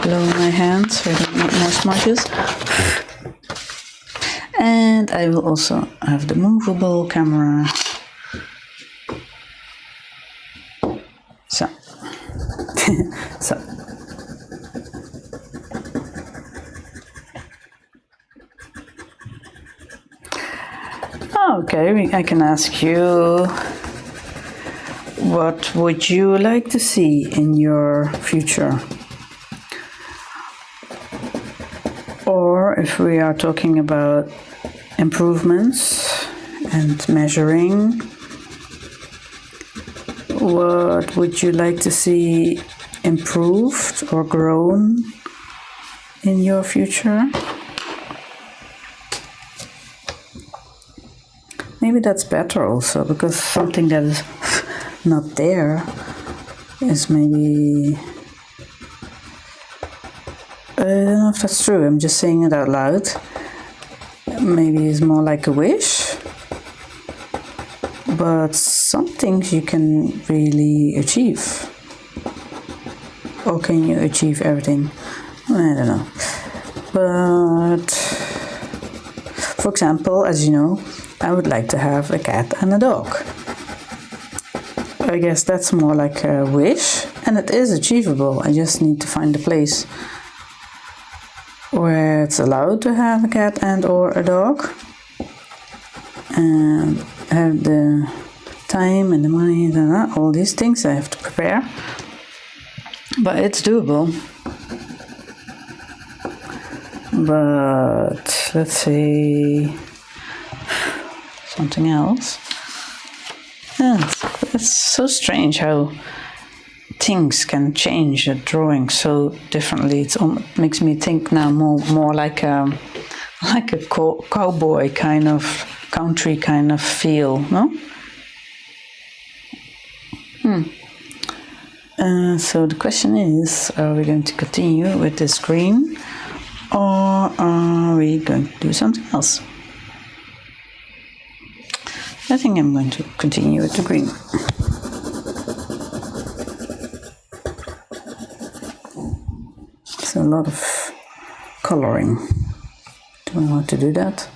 below my hands so I don't make more smudges. And I will also have the movable camera. So. So. Okay, I can ask you, what would you like to see in your future? Or if we are talking about improvements and measuring, what would you like to see improved or grown in your future? Maybe that's better also, because something that is not there is maybe... I don't know if that's true, I'm just saying it out loud. Maybe it's more like a wish. But some things you can really achieve. Or can you achieve everything? I don't know. But, for example, as you know, I would like to have a cat and a dog. I guess that's more like a wish, and it is achievable. I just need to find a place where it's allowed to have a cat and or a dog, and have the time and the money and all these things I have to prepare. But it's doable. But let's see something else. Yeah, it's so strange how things can change a drawing so differently. It makes me think now more like a cowboy kind of, country kind of feel, no? So the question is, are we going to continue with this green, or are we going to do something else? I think I'm going to continue with the green. It's a lot of coloring. Do I want to do that?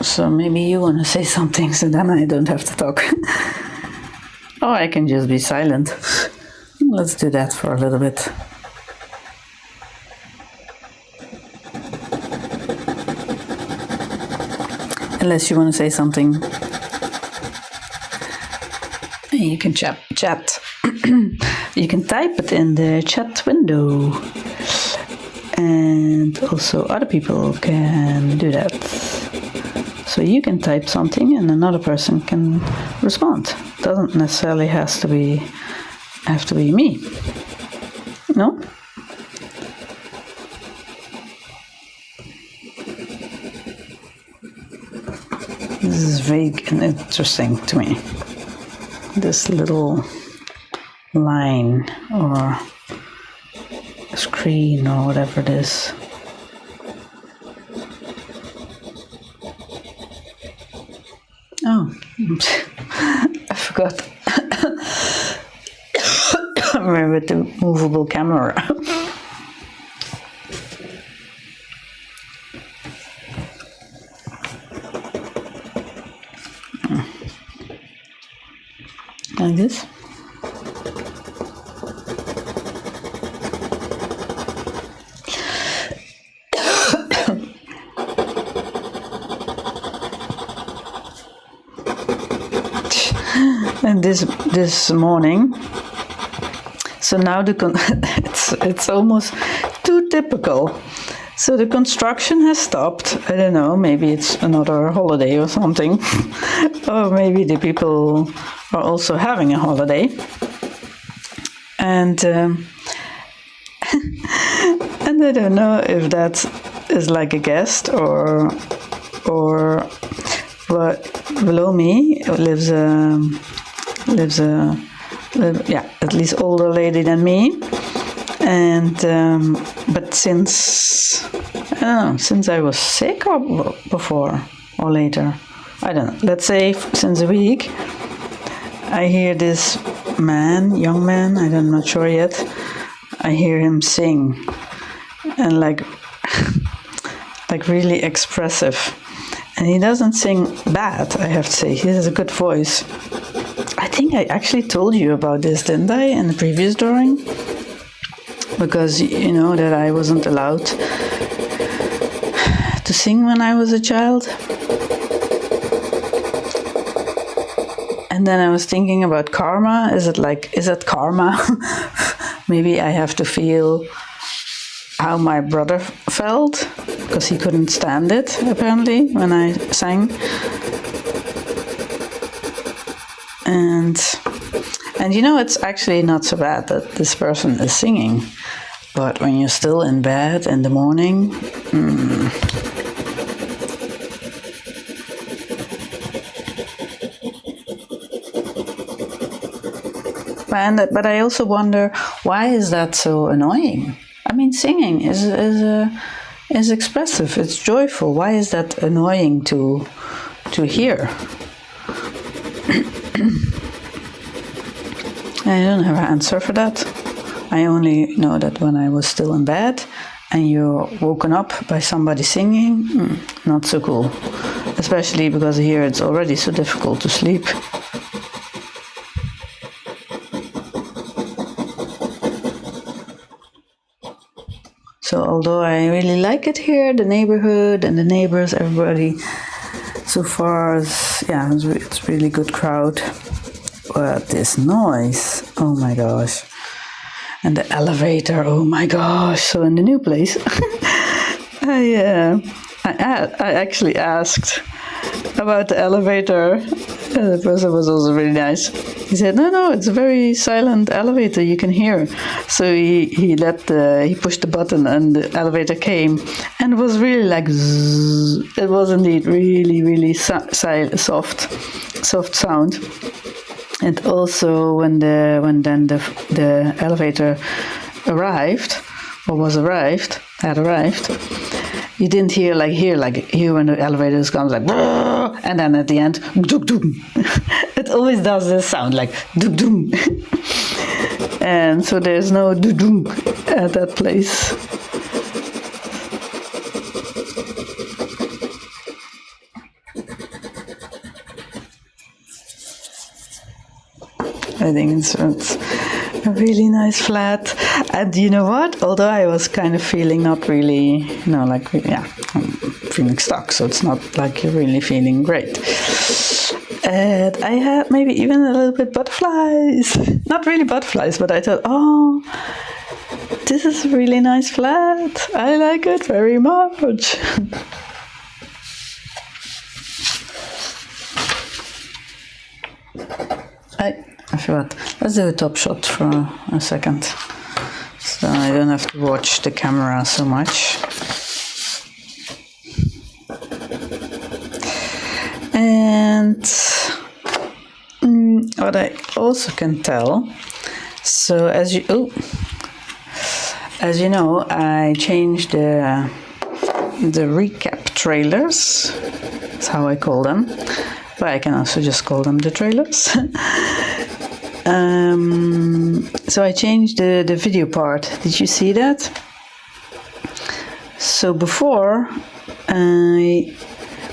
So maybe you want to say something, so then I don't have to talk. Or I can just be silent. Let's do that for a little bit. Unless you want to say something. You can chat. You can type it in the chat window. And also other people can do that. So you can type something and another person can respond. Doesn't necessarily have to be me. No? This is vague and interesting to me. This little line or screen or whatever it is. Oh, I forgot. We're with the movable camera. Like this. And this morning, so now it's almost too typical. So the construction has stopped. I don't know, maybe it's another holiday or something. Or maybe the people are also having a holiday. And and I don't know if that is like a guest or but below me lives a at least older lady than me. And but since I was sick or before or later, I don't know. Let's say since a week, I hear this young man. I'm not sure yet. I hear him sing, and like really expressive. And he doesn't sing bad, I have to say. He has a good voice. I think I actually told you about this, didn't I, in the previous drawing? Because you know that I wasn't allowed to sing when I was a child. And then I was thinking about karma. Is it karma? Maybe I have to feel how my brother felt, because he couldn't stand it, apparently, when I sang. And you know, it's actually not so bad that this person is singing. But when you're still in bed in the morning, But I also wonder, why is that so annoying? I mean, singing is expressive. It's joyful. Why is that annoying to hear? I don't have an answer for that. I only know that when I was still in bed and you're woken up by somebody singing, not so cool. Especially because here it's already so difficult to sleep. So although I really like it here, the neighborhood and the neighbors, everybody so far, it's really good crowd. But this noise, oh my gosh. And the elevator, oh my gosh. So in the new place, I actually asked about the elevator. The person was also really nice. He said, no, it's a very silent elevator, you can hear. So he pushed the button and the elevator came, and it was really like zzz. It was indeed really, really soft sound. And also when then the elevator arrived, had arrived, you didn't hear when the elevator comes like, and then at the end, duk duk. It always does this sound like duk duk. And so there's no duk duk at that place. I think it's a really nice flat. And you know what? Although I was kind of feeling not really, I'm feeling stuck. So it's not like you're really feeling great. And I had maybe even a little bit butterflies. Not really butterflies, but I thought, oh, this is a really nice flat. I like it very much. I forgot. Let's do a top shot for a second, so I don't have to watch the camera so much. And what I also can tell, so as you know, I changed the recap trailers. That's how I call them, but I can also just call them the trailers. So I changed the video part. Did you see that? So before I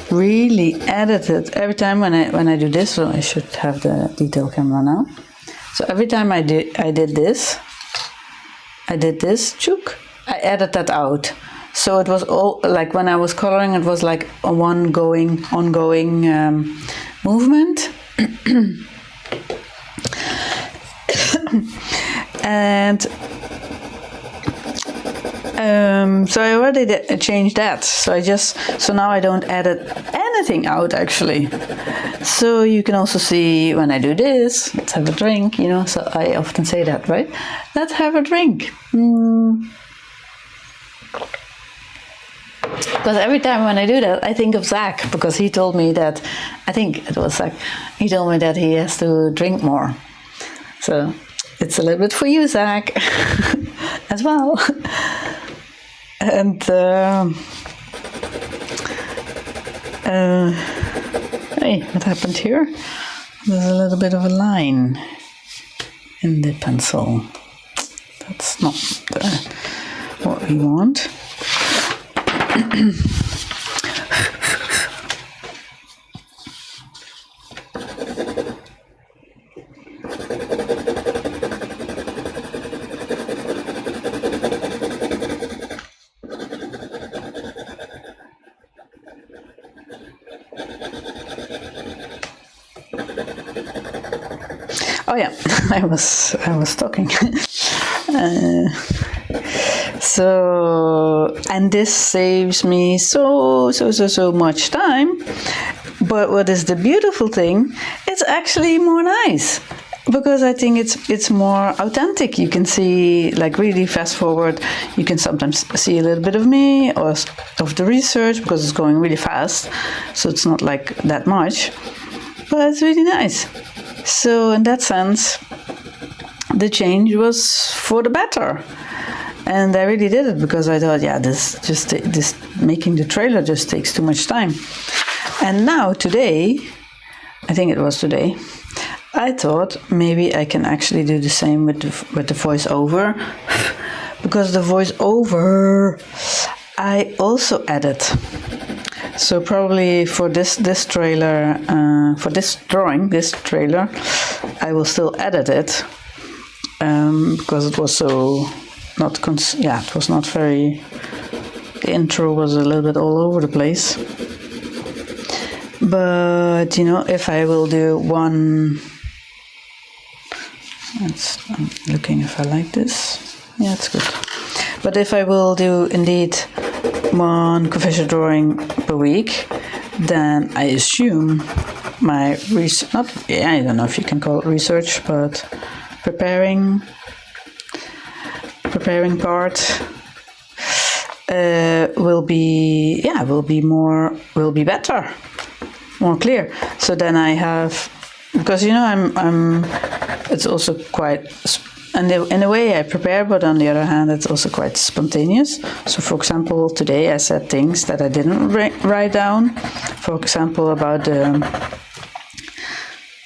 really edited every time when I do this. So I should have the detail camera now. So every time I did this, chook, I edited that out. So it was all like when I was coloring, it was like a ongoing movement. So I already changed that. So now I don't edit anything out actually. So you can also see when I do this, let's have a drink, you know, so I often say that, right? Let's have a drink. Because every time when I do that, I think of Zach, because he told me that, I think it was Zach, he told me that he has to drink more. So it's a little bit for you, Zach, as well. And hey, what happened here? There's a little bit of a line in the pencil. That's not what we want. Oh yeah, I was talking. So, and this saves me so much time. But what is the beautiful thing? It's actually more nice, because I think it's more authentic. You can see, like, really fast forward. You can sometimes see a little bit of me or of the research, because it's going really fast. So it's not like that much, but it's really nice. So in that sense, the change was for the better. And I really did it because I thought, yeah, this making the trailer just takes too much time. And now today, I think it was today, I thought maybe I can actually do the same with the voiceover, because the voiceover I also added. So probably for this trailer, for this trailer, I will still edit it, because it was so it was not very. The intro was a little bit all over the place. But you know, if I will do one, I'm looking if I like this. Yeah, it's good. But if I will do indeed one confession drawing per week, then I assume my I don't know if you can call it research, but preparing part will be better, more clear. So then I have, because you know I'm it's also quite, and in a way I prepare, but on the other hand it's also quite spontaneous. So for example, today I said things that I didn't write down. For example, about the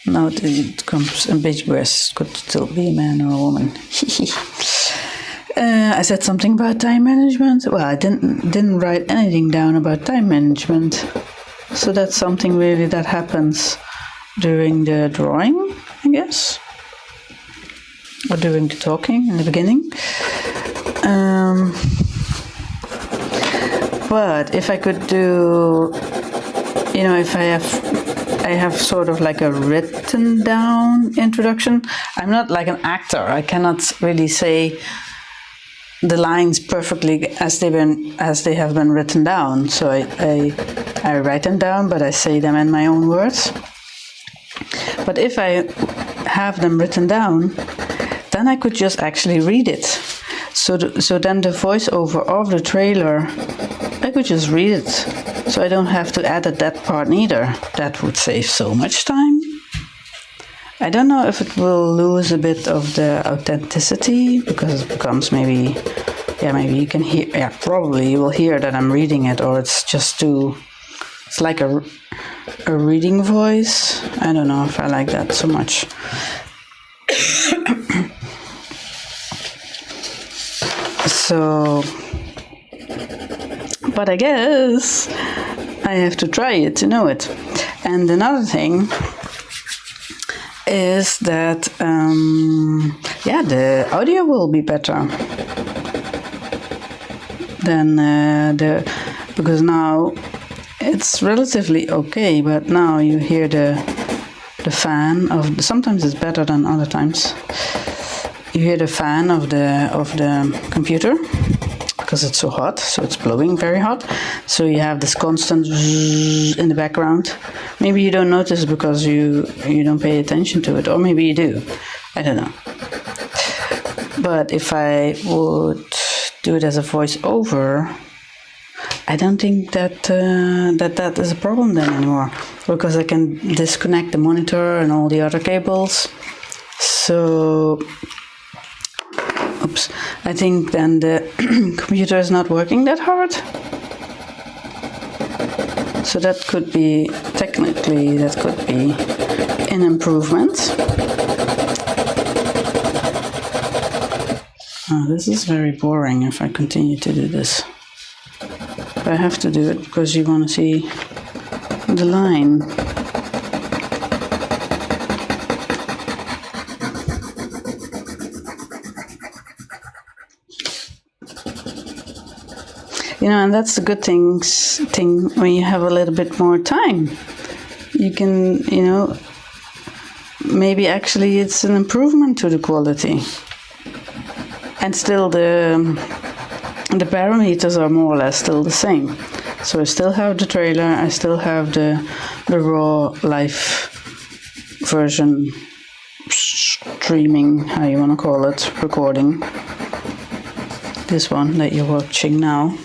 now it comes ambiguous, could still be a man or a woman. I said something about time management. Well, I didn't write anything down about time management. So that's something really that happens during the drawing, I guess, or during the talking in the beginning. But if I could do, you know, if I have sort of like a written down introduction. I'm not like an actor. I cannot really say the lines perfectly as they have been written down. So I write them down, but I say them in my own words. But if I have them written down, then I could just actually read it. So then the voiceover of the trailer, I could just read it. So I don't have to edit that part neither. That would save so much time. I don't know if it will lose a bit of the authenticity, because it becomes maybe you can hear, probably you will hear that I'm reading it, or it's just it's like a reading voice. I don't know if I like that so much. So, but I guess I have to try it to know it. And another thing is that the audio will be better than because now it's relatively okay, but now you hear the fan of, sometimes it's better than other times. You hear the fan of the computer, because it's so hot, so it's blowing very hot. So you have this constant in the background. Maybe you don't notice because you don't pay attention to it, or maybe you do. I don't know. But if I would do it as a voiceover, I don't think that that is a problem then anymore, because I can disconnect the monitor and all the other cables. So, oops, I think then the computer is not working that hard. So that could be, technically, that could be an improvement. Oh, this is very boring if I continue to do this. But I have to do it because you want to see the line. You know, and that's the good thing when you have a little bit more time. You can, you know, maybe actually it's an improvement to the quality. And still the parameters are more or less still the same. So I still have the trailer, I still have the raw live version streaming, how you want to call it, recording. This one that you're watching now.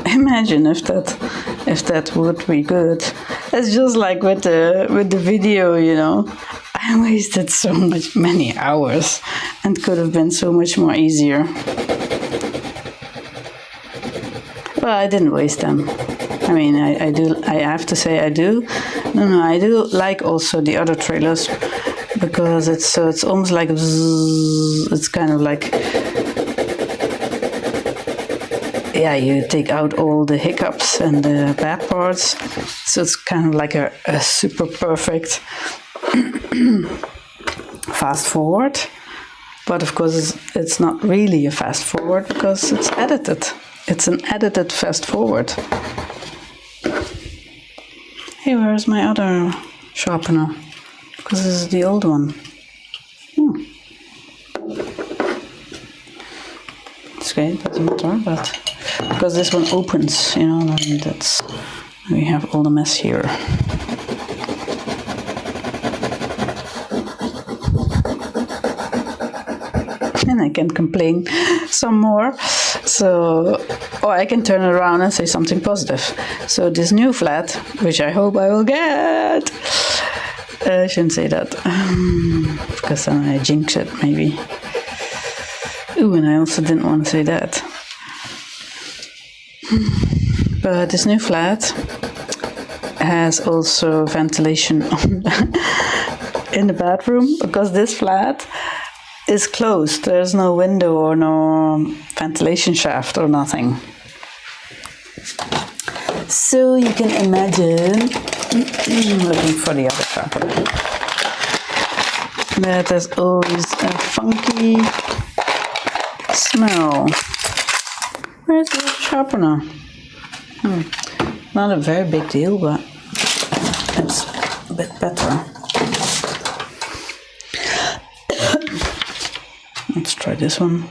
Imagine if that would be good. It's just like with the video, you know. I wasted many hours, and could have been so much more easier. Well, I didn't waste them. I mean, I do. I have to say I do. No, I do like also the other trailers, because it's almost like it's kind of like. Yeah, you take out all the hiccups and the bad parts, so it's kind of like a super perfect fast forward. But of course, it's not really a fast forward because it's edited. It's an edited fast forward. Hey, where's my other sharpener? Because this is the old one. It's okay, it doesn't matter, but. Because this one opens, you know, and we have all the mess here. And I can complain some more. So, or I can turn around and say something positive. So this new flat, which I hope I will get. I shouldn't say that, because then I jinx it, maybe. Ooh, and I also didn't want to say that. But this new flat has also ventilation in the bathroom, because this flat is closed. There's no window or no ventilation shaft or nothing. So you can imagine, looking for the other sharpener, that there's always a funky smell. Where's the sharpener? Not a very big deal, but it's a bit better. Let's try this one.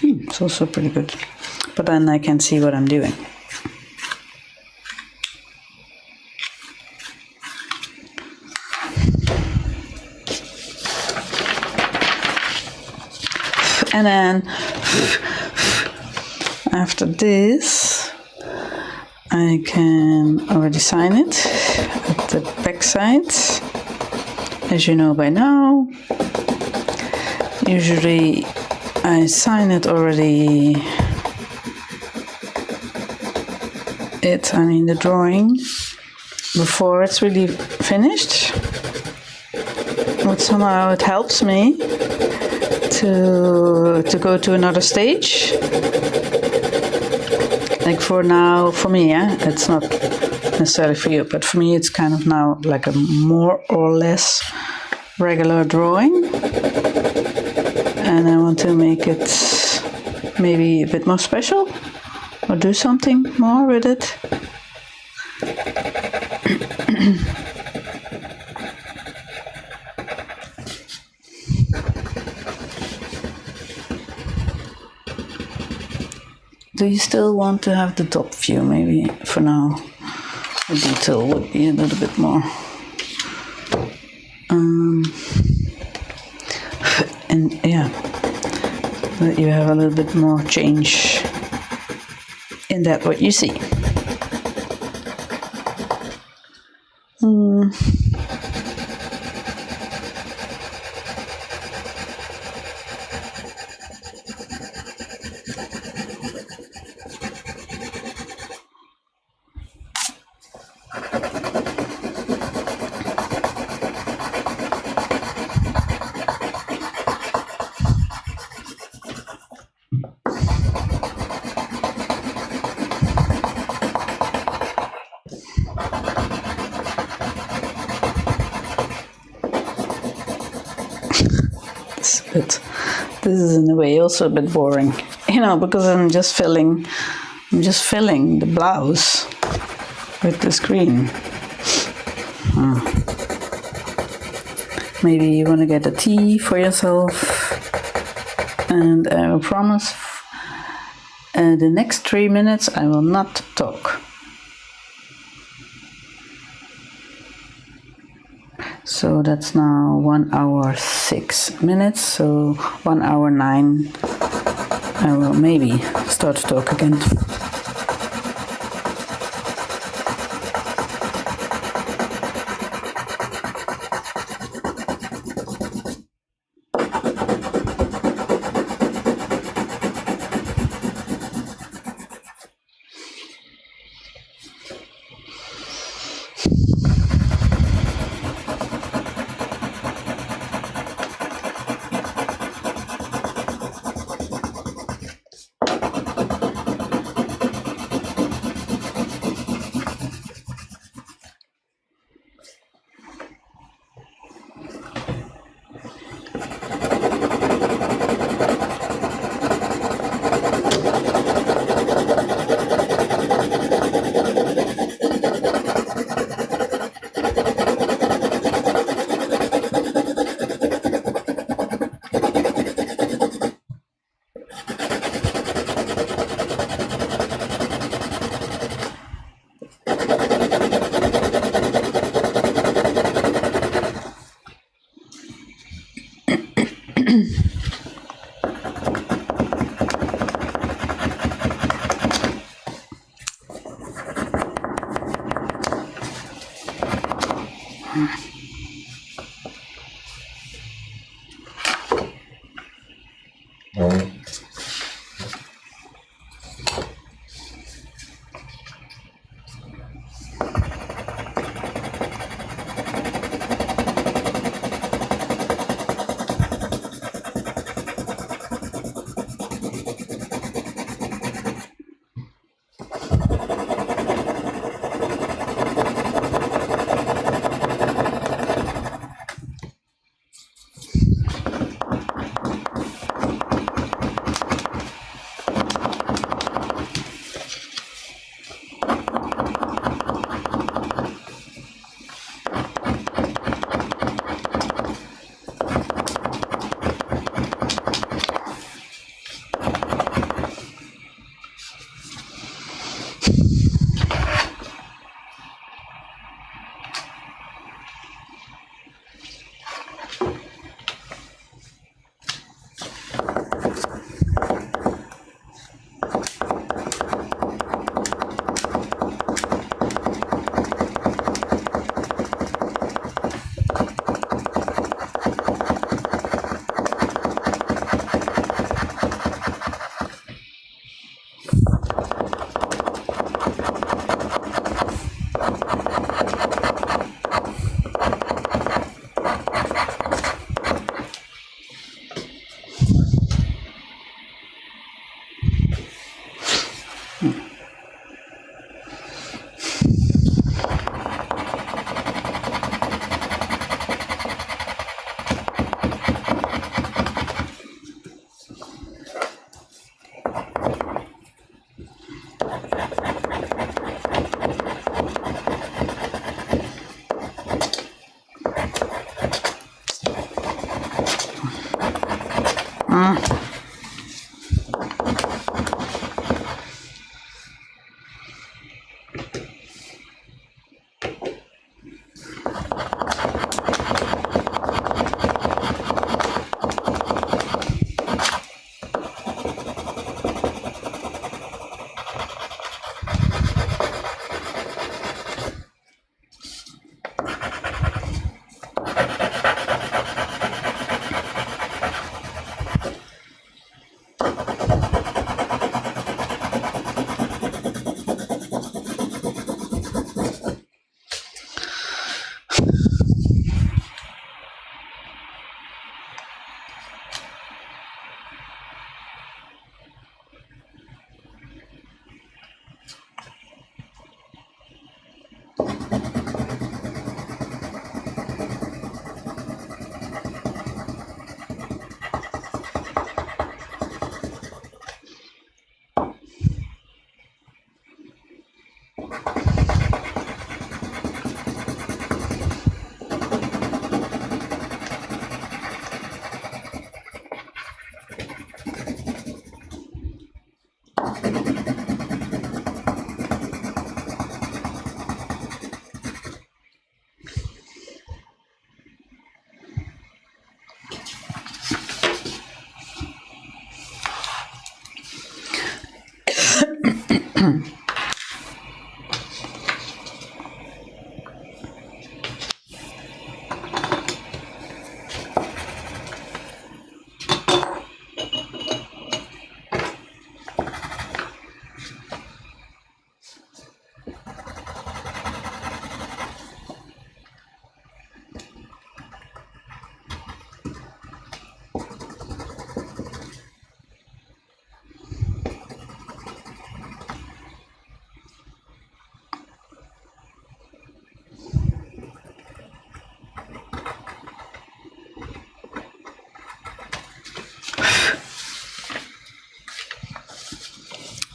It's also pretty good. But then I can see what I'm doing. And then after this, I can already sign it at the back side. As you know by now, usually I sign it already. The drawing before it's really finished. But somehow it helps me to go to another stage. Like for now, for me, yeah, it's not necessarily for you, but for me, it's kind of now like a more or less regular drawing, and I want to make it maybe a bit more special or do something more with it. Do you still want to have the top view? Maybe for now the detail would be a little bit more. And yeah, that you have a little bit more change in that what you see. But this is in a way also a bit boring, you know, because I'm just filling the blouse with the screen. Maybe you want to get a tea for yourself, and I will promise the next 3 minutes I will not talk. So that's now 1 hour 6 minutes, so 1 hour 9 I will maybe start to talk again.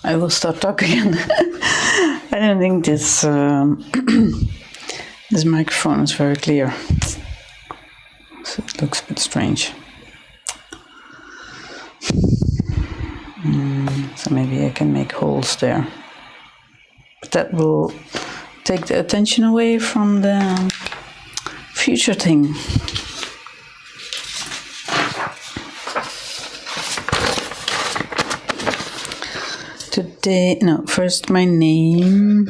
I will start talking. I don't think this this microphone is very clear, so it looks a bit strange. So maybe I can make holes there, but that will take the attention away from the future thing. Today, no, first my name.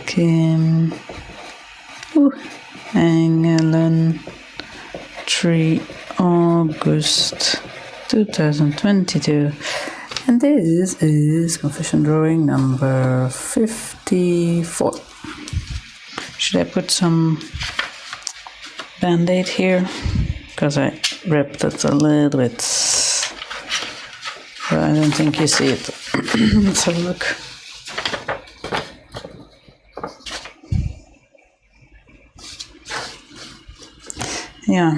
Kim. Engelen. 3 August 2022. And this is confession drawing number 54. Should I put some band-aid here? Because I ripped it a little bit. But I don't think you see it. Let's have a look. Yeah,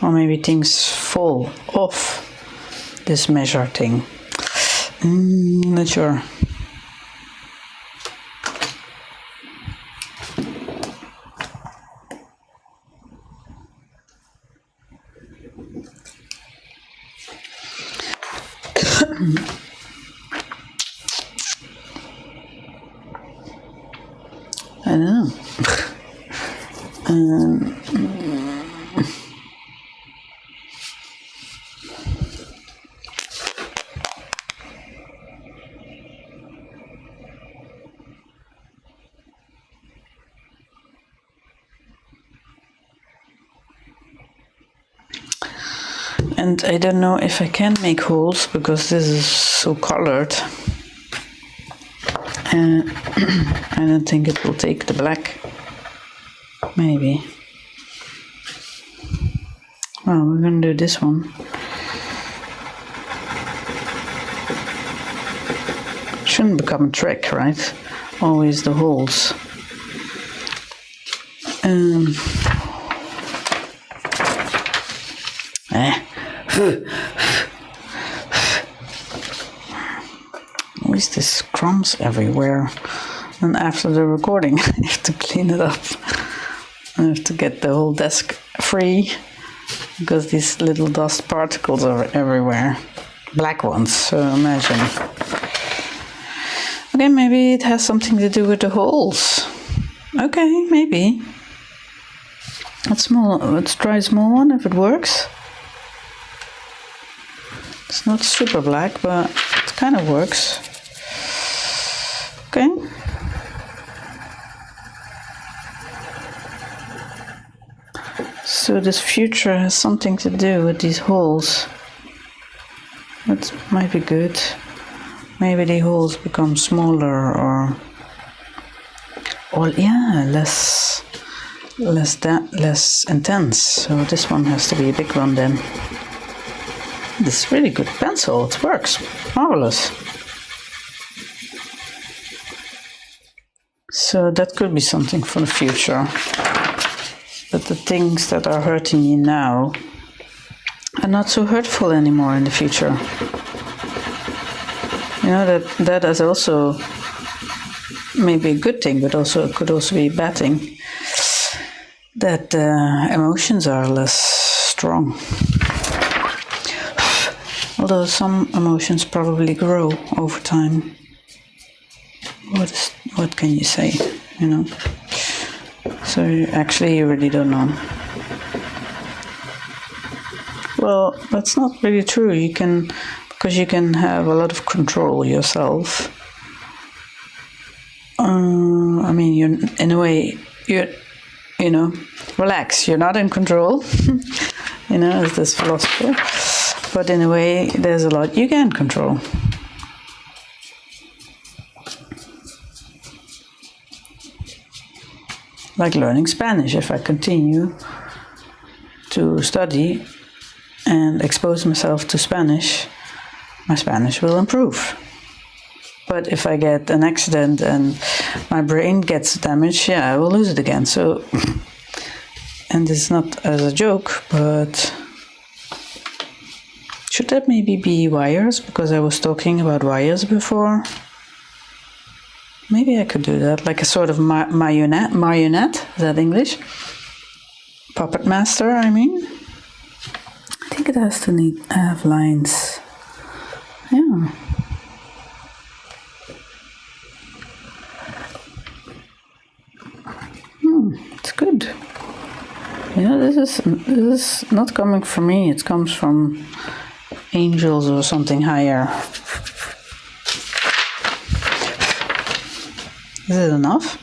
or maybe things fall off this measure thing. Not sure. I don't know. And I don't know if I can make holes because this is so colored. I don't think it will take the black. Maybe. Well, we're gonna do this one. Shouldn't become a trick, right? Always the holes. Always these crumbs everywhere. And after the recording, I have to clean it up. I have to get the whole desk free because these little dust particles are everywhere. Black ones, so imagine. Okay, maybe it has something to do with the holes. Okay, maybe. Let's try a small one if it works. It's not super black, but it kind of works. Okay. So this future has something to do with these holes. That might be good. Maybe the holes become smaller or yeah, less intense. So this one has to be a big one then. This is really good pencil. It works. Marvelous. So that could be something for the future. But the things that are hurting me now are not so hurtful anymore in the future. You know, that is also maybe a good thing, but also it could also be a bad thing. That emotions are less strong. Although some emotions probably grow over time. What can you say, you know? So actually you really don't know. Well, that's not really true. Because you can have a lot of control yourself. I mean, in a way, you know, relax. You're not in control, you know, as this philosopher. But in a way, there's a lot you can control. Like learning Spanish. If I continue to study and expose myself to Spanish, my Spanish will improve. But if I get an accident and my brain gets damaged, yeah, I will lose it again. So, and it's not as a joke, but should that maybe be wires? Because I was talking about wires before. Maybe I could do that, like a sort of marionette, is that English? Puppet master, I mean. I think it has to have lines. Yeah. It's good. You know, this is not coming from me. It comes from angels or something higher. Is it enough?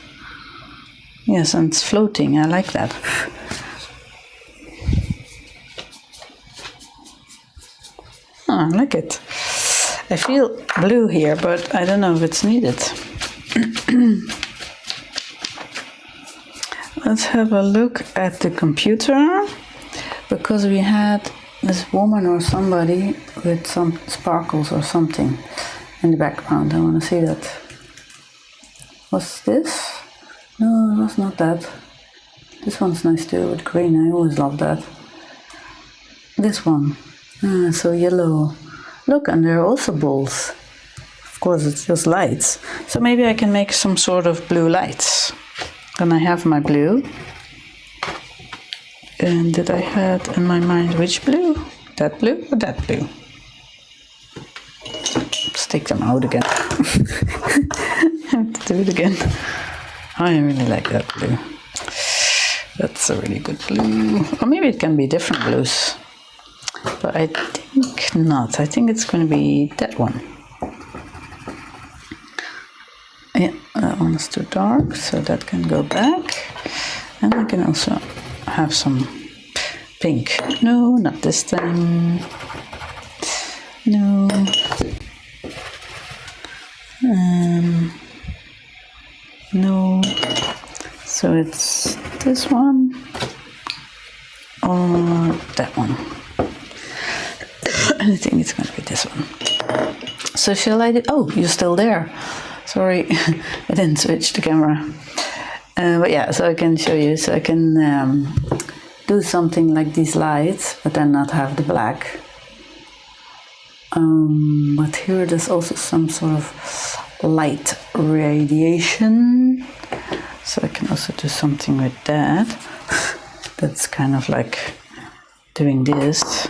Yes, and it's floating. I like that. Oh, I like it. I feel blue here, but I don't know if it's needed. Let's have a look at the computer, because we had this woman or somebody with some sparkles or something in the background. I want to see that. What's this? No, that's not that. This one's nice too, with green. I always love that. This one. So yellow. Look, and there are also balls. Of course, it's just lights. So maybe I can make some sort of blue lights. Then I have my blue. And did I had in my mind which blue? That blue or that blue? Let's take them out again. I have to do it again. I really like that blue. That's a really good blue. Or maybe it can be different blues. But I think not. I think it's going to be that one. Yeah, that one's too dark, so that can go back. And I can also have some pink. No, not this time. No. No. So it's this one or that one. I think it's going to be this one. So shall I do? Oh, you're still there. Sorry, I didn't switch the camera. But yeah, so I can show you. So I can do something like these lights, but then not have the black. But here there's also some sort of light radiation. So I can also do something with that. That's kind of like doing this.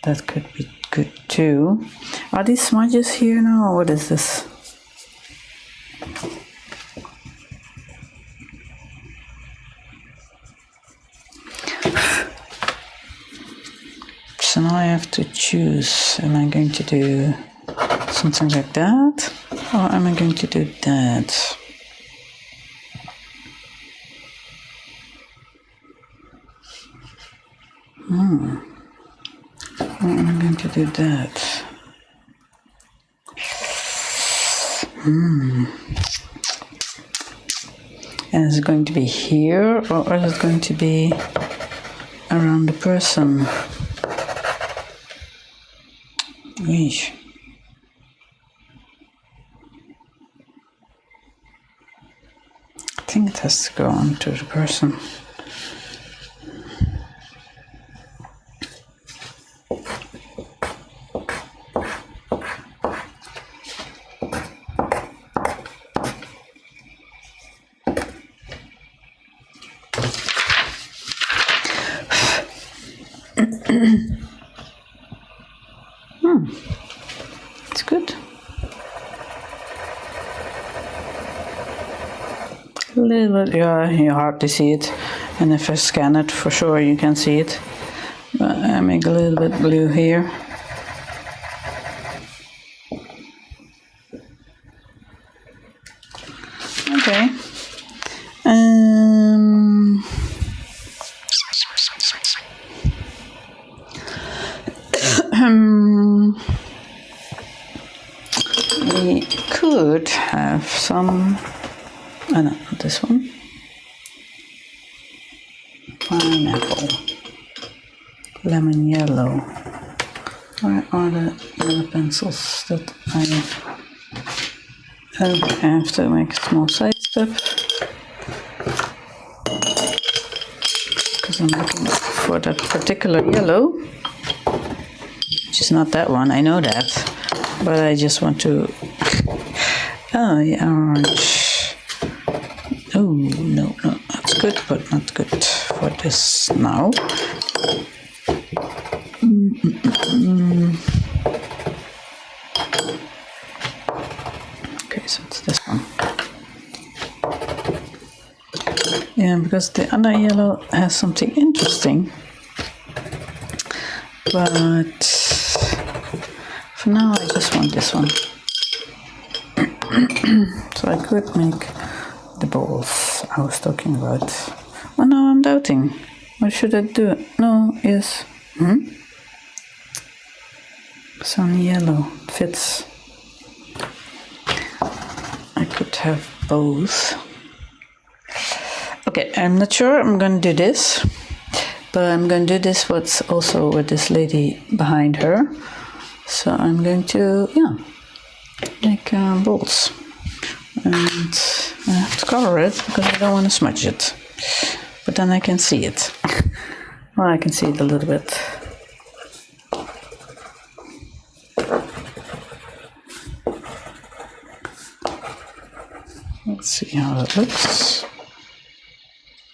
That could be good too. Are these smudges here now, or what is this? So now I have to choose. Am I going to do something like that? Or am I going to do that? Or am I going to do that? And is it going to be here, or is it going to be around the person? Eesh. I think it has to go onto the person. It's good. A little bit, yeah, you hardly see it. And if I scan it, for sure you can see it. But I make a little bit blue here. Okay. We could have some, oh no, not this one. Pineapple. Lemon yellow. Where are the yellow pencils that I have to make a small side step? Because I'm looking for that particular yellow, which is not that one, I know that. But I just want to, oh, yeah, orange. Oh, no, that's good, but not good for this now. Okay, so it's this one. Yeah, because the other yellow has something interesting. But for now, I just want this one. So I could make the balls I was talking about. Oh, now I'm doubting. What should I do? No, yes. Some yellow fits. I could have both. Okay, I'm not sure I'm going to do this. But I'm going to do this what's also with this lady behind her. So I'm going to, make balls. And I have to cover it because I don't want to smudge it. But then I can see it. Well, I can see it a little bit. Let's see how that looks.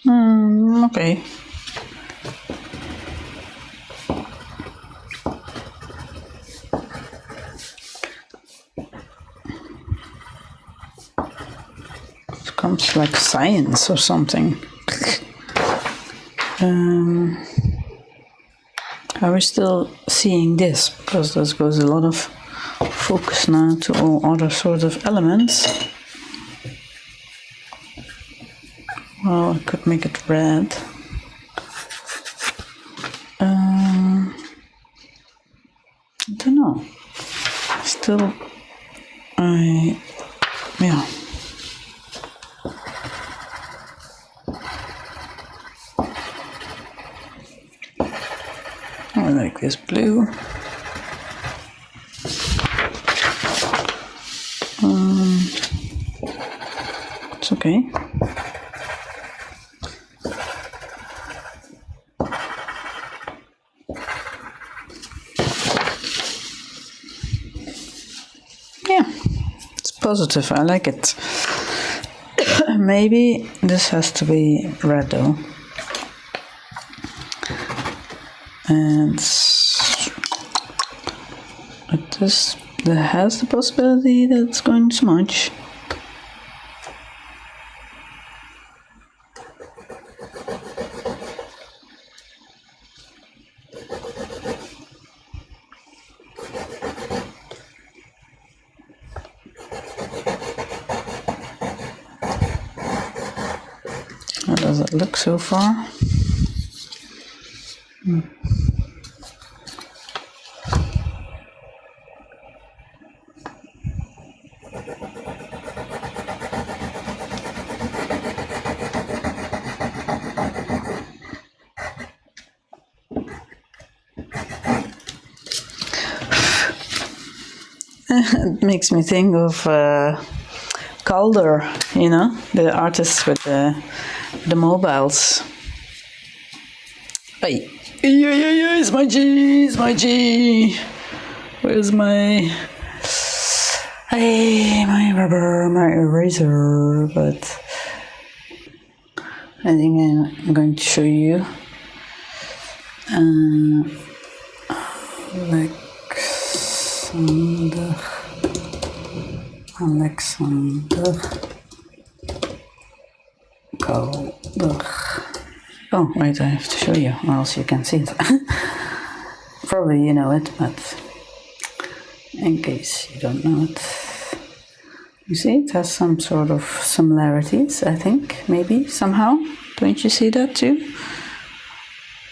Okay. Comes like science or something. Are we still seeing this? Because this goes a lot of focus now to all other sorts of elements. Well, I could make it red. I don't know. Still, yeah. I like this blue. It's okay. Yeah, it's positive. I like it. Maybe this has to be red though. And this has the possibility that it's going to smudge. does it look so far? It makes me think of Calder, you know, the artist with the mobiles. Hey, it's my G, it's my G. Where's my my rubber, my eraser? But I think I'm going to show you. Alexander Calder. Oh, wait, I have to show you, or else you can see it. Probably you know it, but in case you don't know it. You see, it has some sort of similarities, I think, maybe, somehow. Don't you see that too?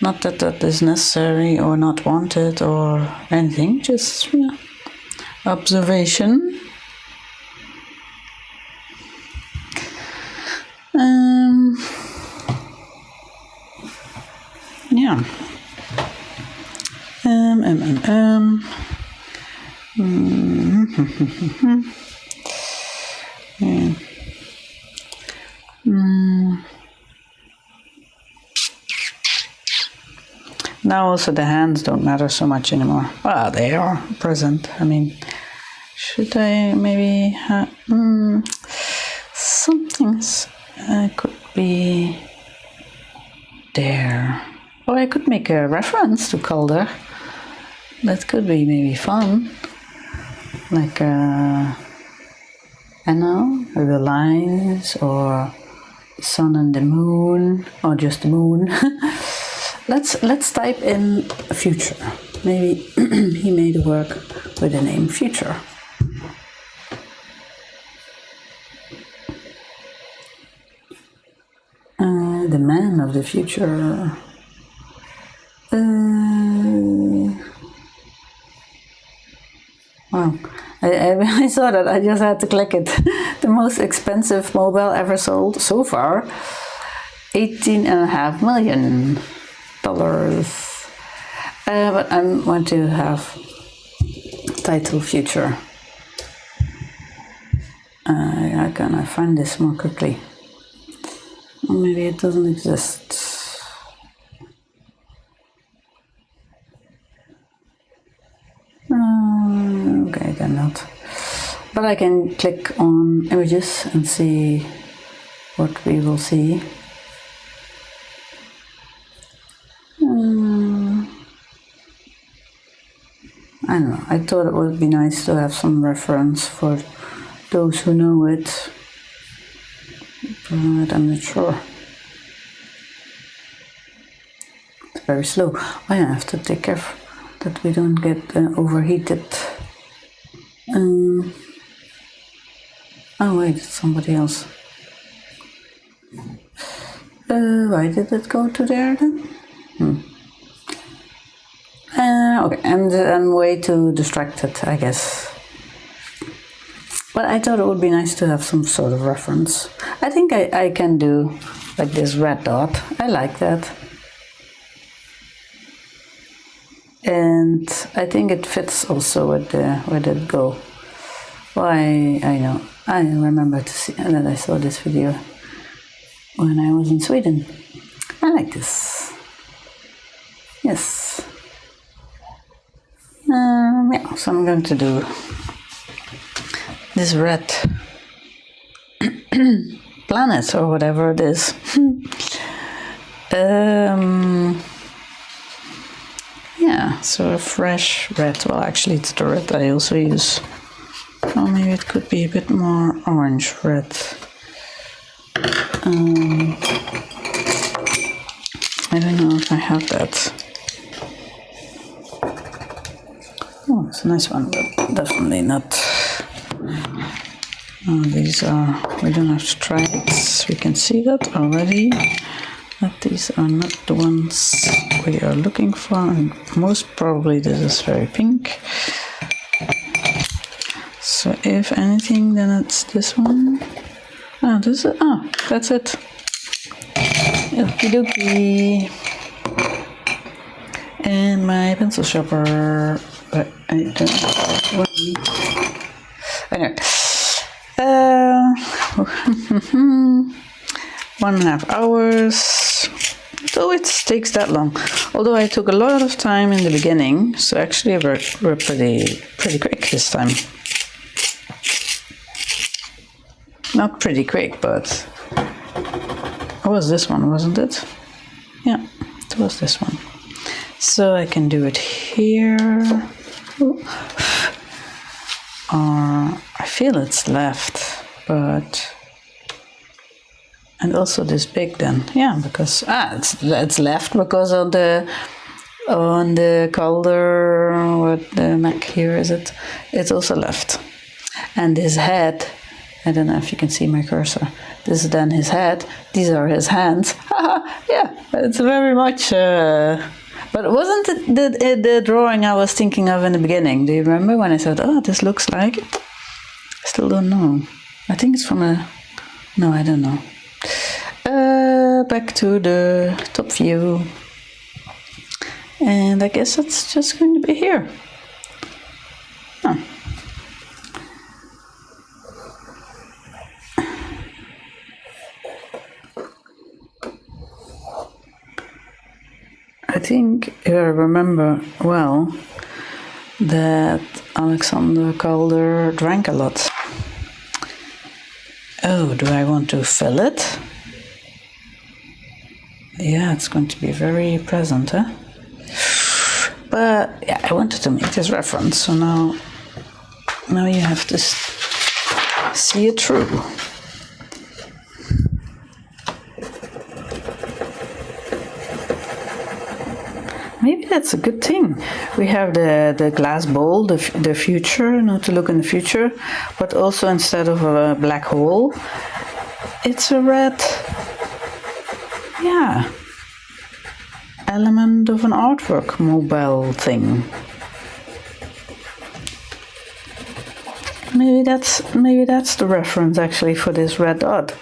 Not that that is necessary or not wanted or anything, just observation. Yeah. Yeah. Now also the hands don't matter so much anymore. Well, they are present. I mean, should I maybe have some things could be there. Or I could make a reference to Calder. That could be maybe fun. Like I know, the lines, or sun and the moon, or just the moon. Let's type in future. Maybe he made a work with the name future. The man of the future. Wow, I saw that, I just had to click it. The most expensive mobile ever sold so far, $18.5 million. But I'm going to have title future. How can I find this more quickly? Or maybe it doesn't exist. Okay, then not. But I can click on images and see what we will see. I don't know, I thought it would be nice to have some reference for those who know it, but I'm not sure. It's very slow. I have to take care that we don't get overheated. Oh wait, it's somebody else. Why did it go to there then? Okay, I'm way too distracted, I guess. But I thought it would be nice to have some sort of reference. I think I can do like this red dot. I like that. And I think it fits also with the where did it go. Why, I know. I remember to see that I saw this video when I was in Sweden. I like this. Yes. Yeah, so I'm going to do this red planet or whatever it is. Yeah, so a fresh red. Well, actually it's the red I also use. Oh, maybe it could be a bit more orange red. I don't know if I have that. Oh, it's a nice one, but definitely not Oh, these are, we don't have to try it. We can see that already. That these are not the ones we are looking for. And most probably this is very pink. So if anything, then it's this one. Oh, this is, oh, that's it. Okie dokie. And my pencil sharpener, but I don't have one. Anyway, 1.5 hours. So it takes that long. Although I took a lot of time in the beginning, so actually we're pretty quick this time. Not pretty quick, but it was this one, wasn't it? Yeah, it was this one. So I can do it here. Or I feel it's left, but and also this big then, yeah, because it's left because of the on the color with the neck here is it? It's also left, and his head. I don't know if you can see my cursor. This is then his head. These are his hands. Yeah, it's very much. But wasn't it the drawing I was thinking of in the beginning? Do you remember when I said, "Oh, this looks like"? I still don't know. I think it's from a. No, I don't know. Back to the top view, and I guess it's just going to be here. Huh. I think I remember well that Alexander Calder drank a lot. Oh, do I want to fill it? Yeah, it's going to be very present, huh? But yeah, I wanted to make this reference, so now you have to see it through. Maybe that's a good thing. We have the glass bowl, the future, not to look in the future, but also instead of a black hole, it's a red, yeah, element of an artwork mobile thing. Maybe that's the reference actually for this red dot.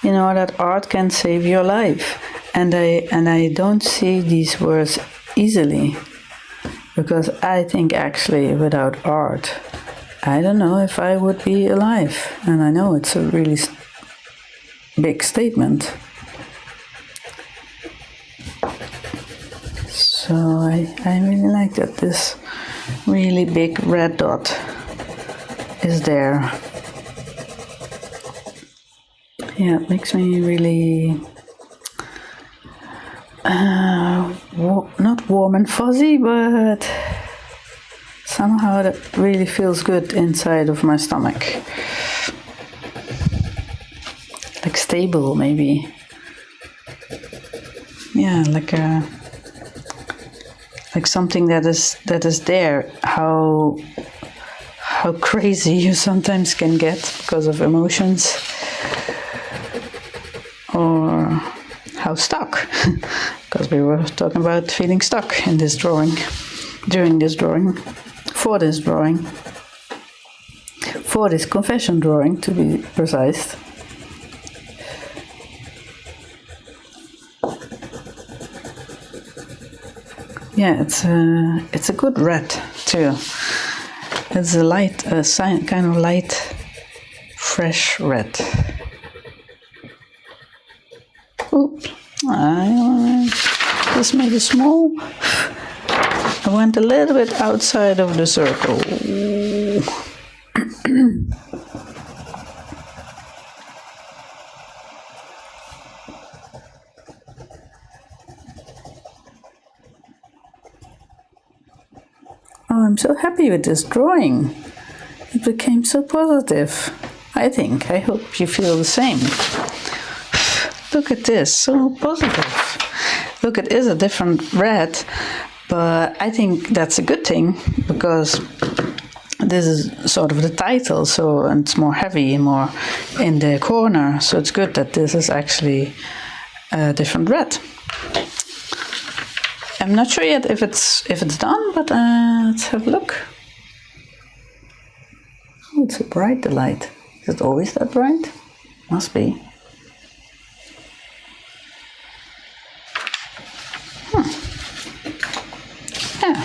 You know, that art can save your life. And I don't see these words easily, because I think actually without art, I don't know if I would be alive. And I know it's a really big statement. So I really like that this really big red dot is there. Yeah, it makes me really not warm and fuzzy, but somehow that really feels good inside of my stomach. Like stable, maybe. Yeah, like something that is there. How crazy you sometimes can get because of emotions, or how stuck, because we were talking about feeling stuck in this drawing, during this drawing, for this confession drawing to be precise. Yeah, it's a good red too. It's a light, kind of light, fresh red. Oops, I just made it small. I went a little bit outside of the circle. Oh, I'm so happy with this drawing. It became so positive. I think. I hope you feel the same. Look at this, so positive. Look, it is a different red, but I think that's a good thing, because this is sort of the title, so and it's more heavy, more in the corner. So it's good that this is actually a different red. I'm not sure yet if it's done, but let's have a look. Oh, it's so bright, the light. Is it always that bright? Must be. Yeah.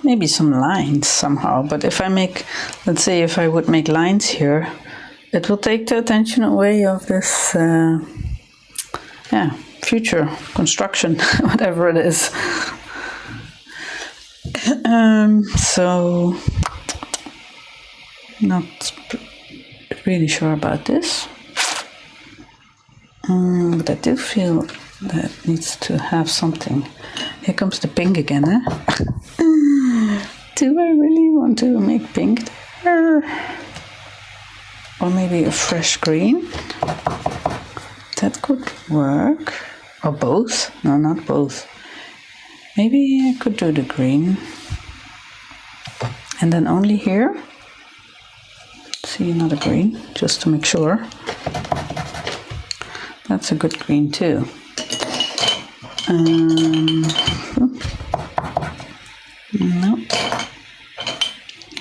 Maybe some lines somehow, but if I make, let's say if I would make lines here, it will take the attention away of this, future construction, whatever it is. So, not really sure about this, but I do feel that it needs to have something. Here comes the pink again, eh? Do I really want to make pink there? Or maybe a fresh green? That could work. Or both? No, not both. Maybe I could do the green. And then only here. See, another green, just to make sure. That's a good green too. No.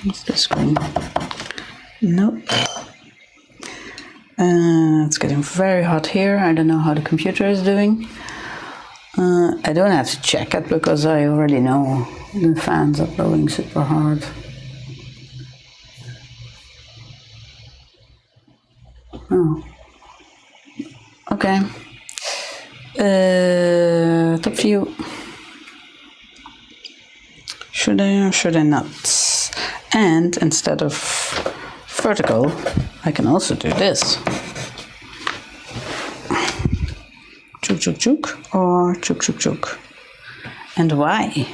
What's this green? Nope. It's getting very hot here. I don't know how the computer is doing. I don't have to check it because I already know the fans are blowing super hard. Oh. Okay. Top view. Should I or should I not? And instead of vertical, I can also do this. Chuk chuk chuk or chuk chuk chuk. And why?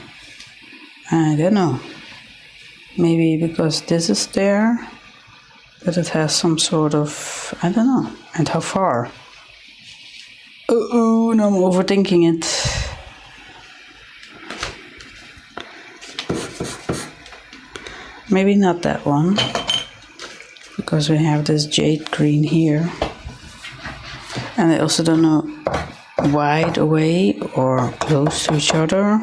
I don't know. Maybe because this is there, that it has some sort of, I don't know. And how far? Oh, no, I'm overthinking it. Maybe not that one, because we have this jade green here. And I also don't know wide away or close to each other.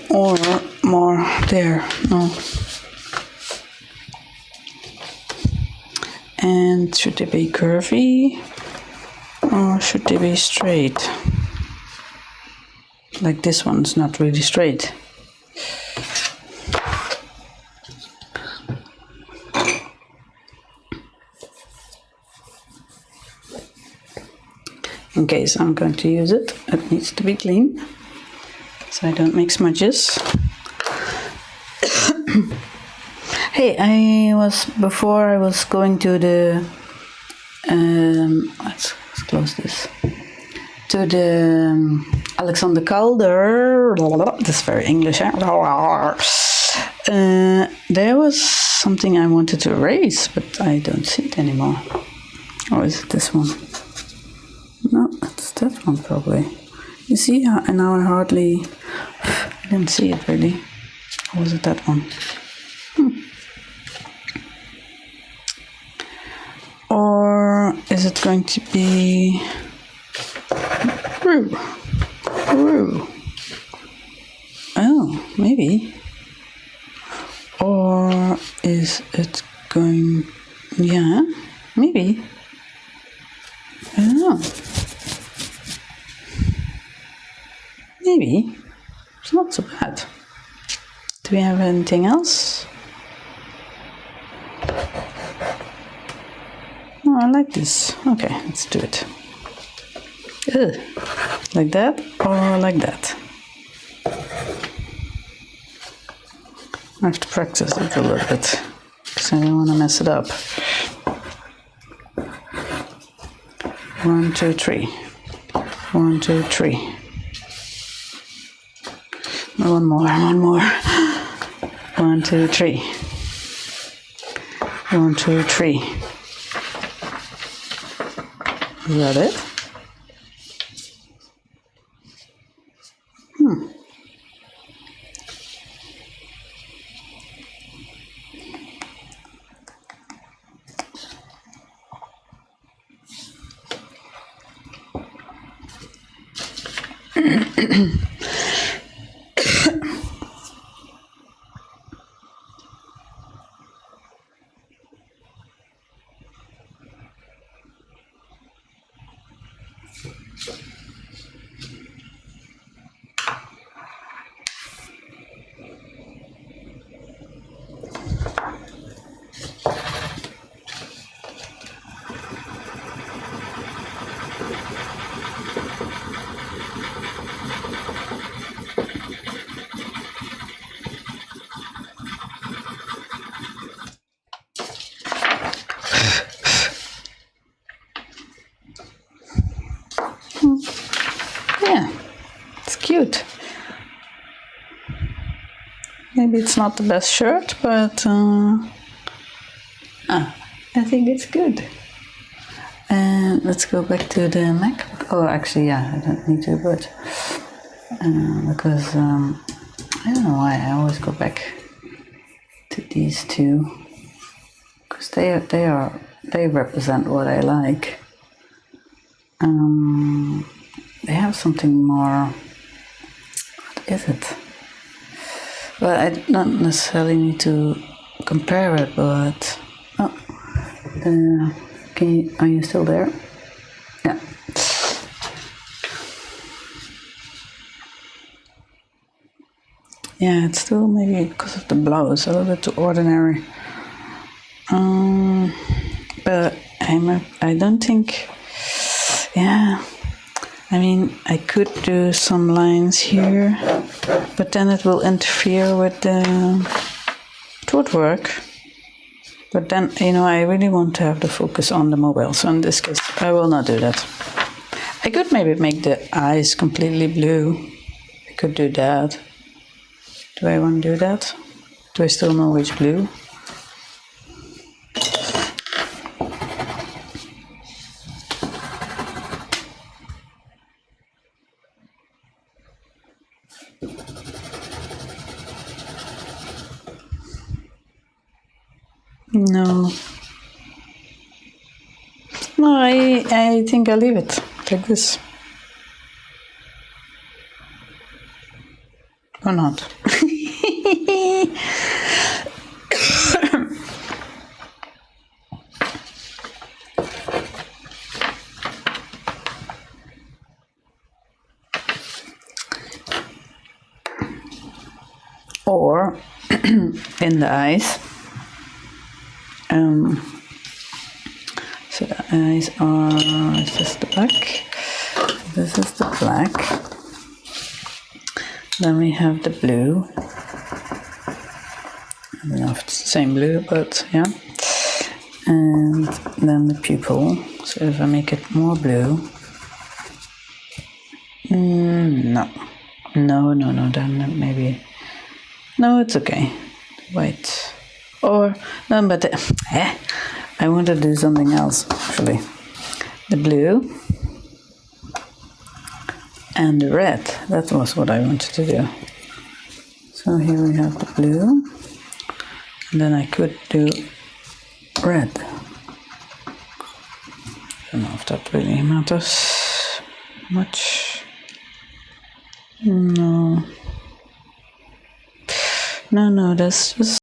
Or more there, no. And should they be curvy or should they be straight? Like this one's not really straight. In case I'm going to use it, it needs to be clean, so I don't make smudges. Hey, before I was going to the, let's close this, to the Alexander Calder, this is very English, eh? There was something I wanted to erase, but I don't see it anymore. Or is it this one? No, it's that one probably. You see, and now I didn't see it really. Or was it that one? Or is it going to be Roo? Oh, maybe. Or is it going, yeah, maybe. I don't know. Maybe. It's not so bad. Do we have anything else? Oh, I like this. Okay, let's do it. Ugh. Like that or like that? I have to practice it a little bit because I don't want to mess it up. 1, 2, 3. 1, 2, 3. One more. 1, 2, 3. 1, 2, 3. Is that it? Yeah, it's cute. Maybe it's not the best shirt, but I think it's good. And let's go back to the MacBook. Oh, actually, yeah, I don't need to, but because I don't know why I always go back to these two, because they represent what I like. They have something more. What is it? Well, I don't necessarily need to compare it, but are you still there? Yeah. Yeah, it's still maybe because of the blouse a little bit too ordinary. But I don't think. Yeah. I mean, I could do some lines here, but then it will interfere with the woodwork. But then, I really want to have the focus on the mobile. So in this case, I will not do that. I could maybe make the eyes completely blue. I could do that. Do I want to do that? Do I still know which blue? No. No, I think I'll leave it like this. Or not. Or in the eyes. So the eyes are, is this the black? This is the black. Then we have the blue. I don't know if it's the same blue, but yeah. And then the pupil. So if I make it more blue. No, then maybe. No, it's okay. White. Or, no, but I want to do something else, actually. The blue and the red. That was what I wanted to do. So here we have the blue. And then I could do red. I don't know if that really matters much. No, that's just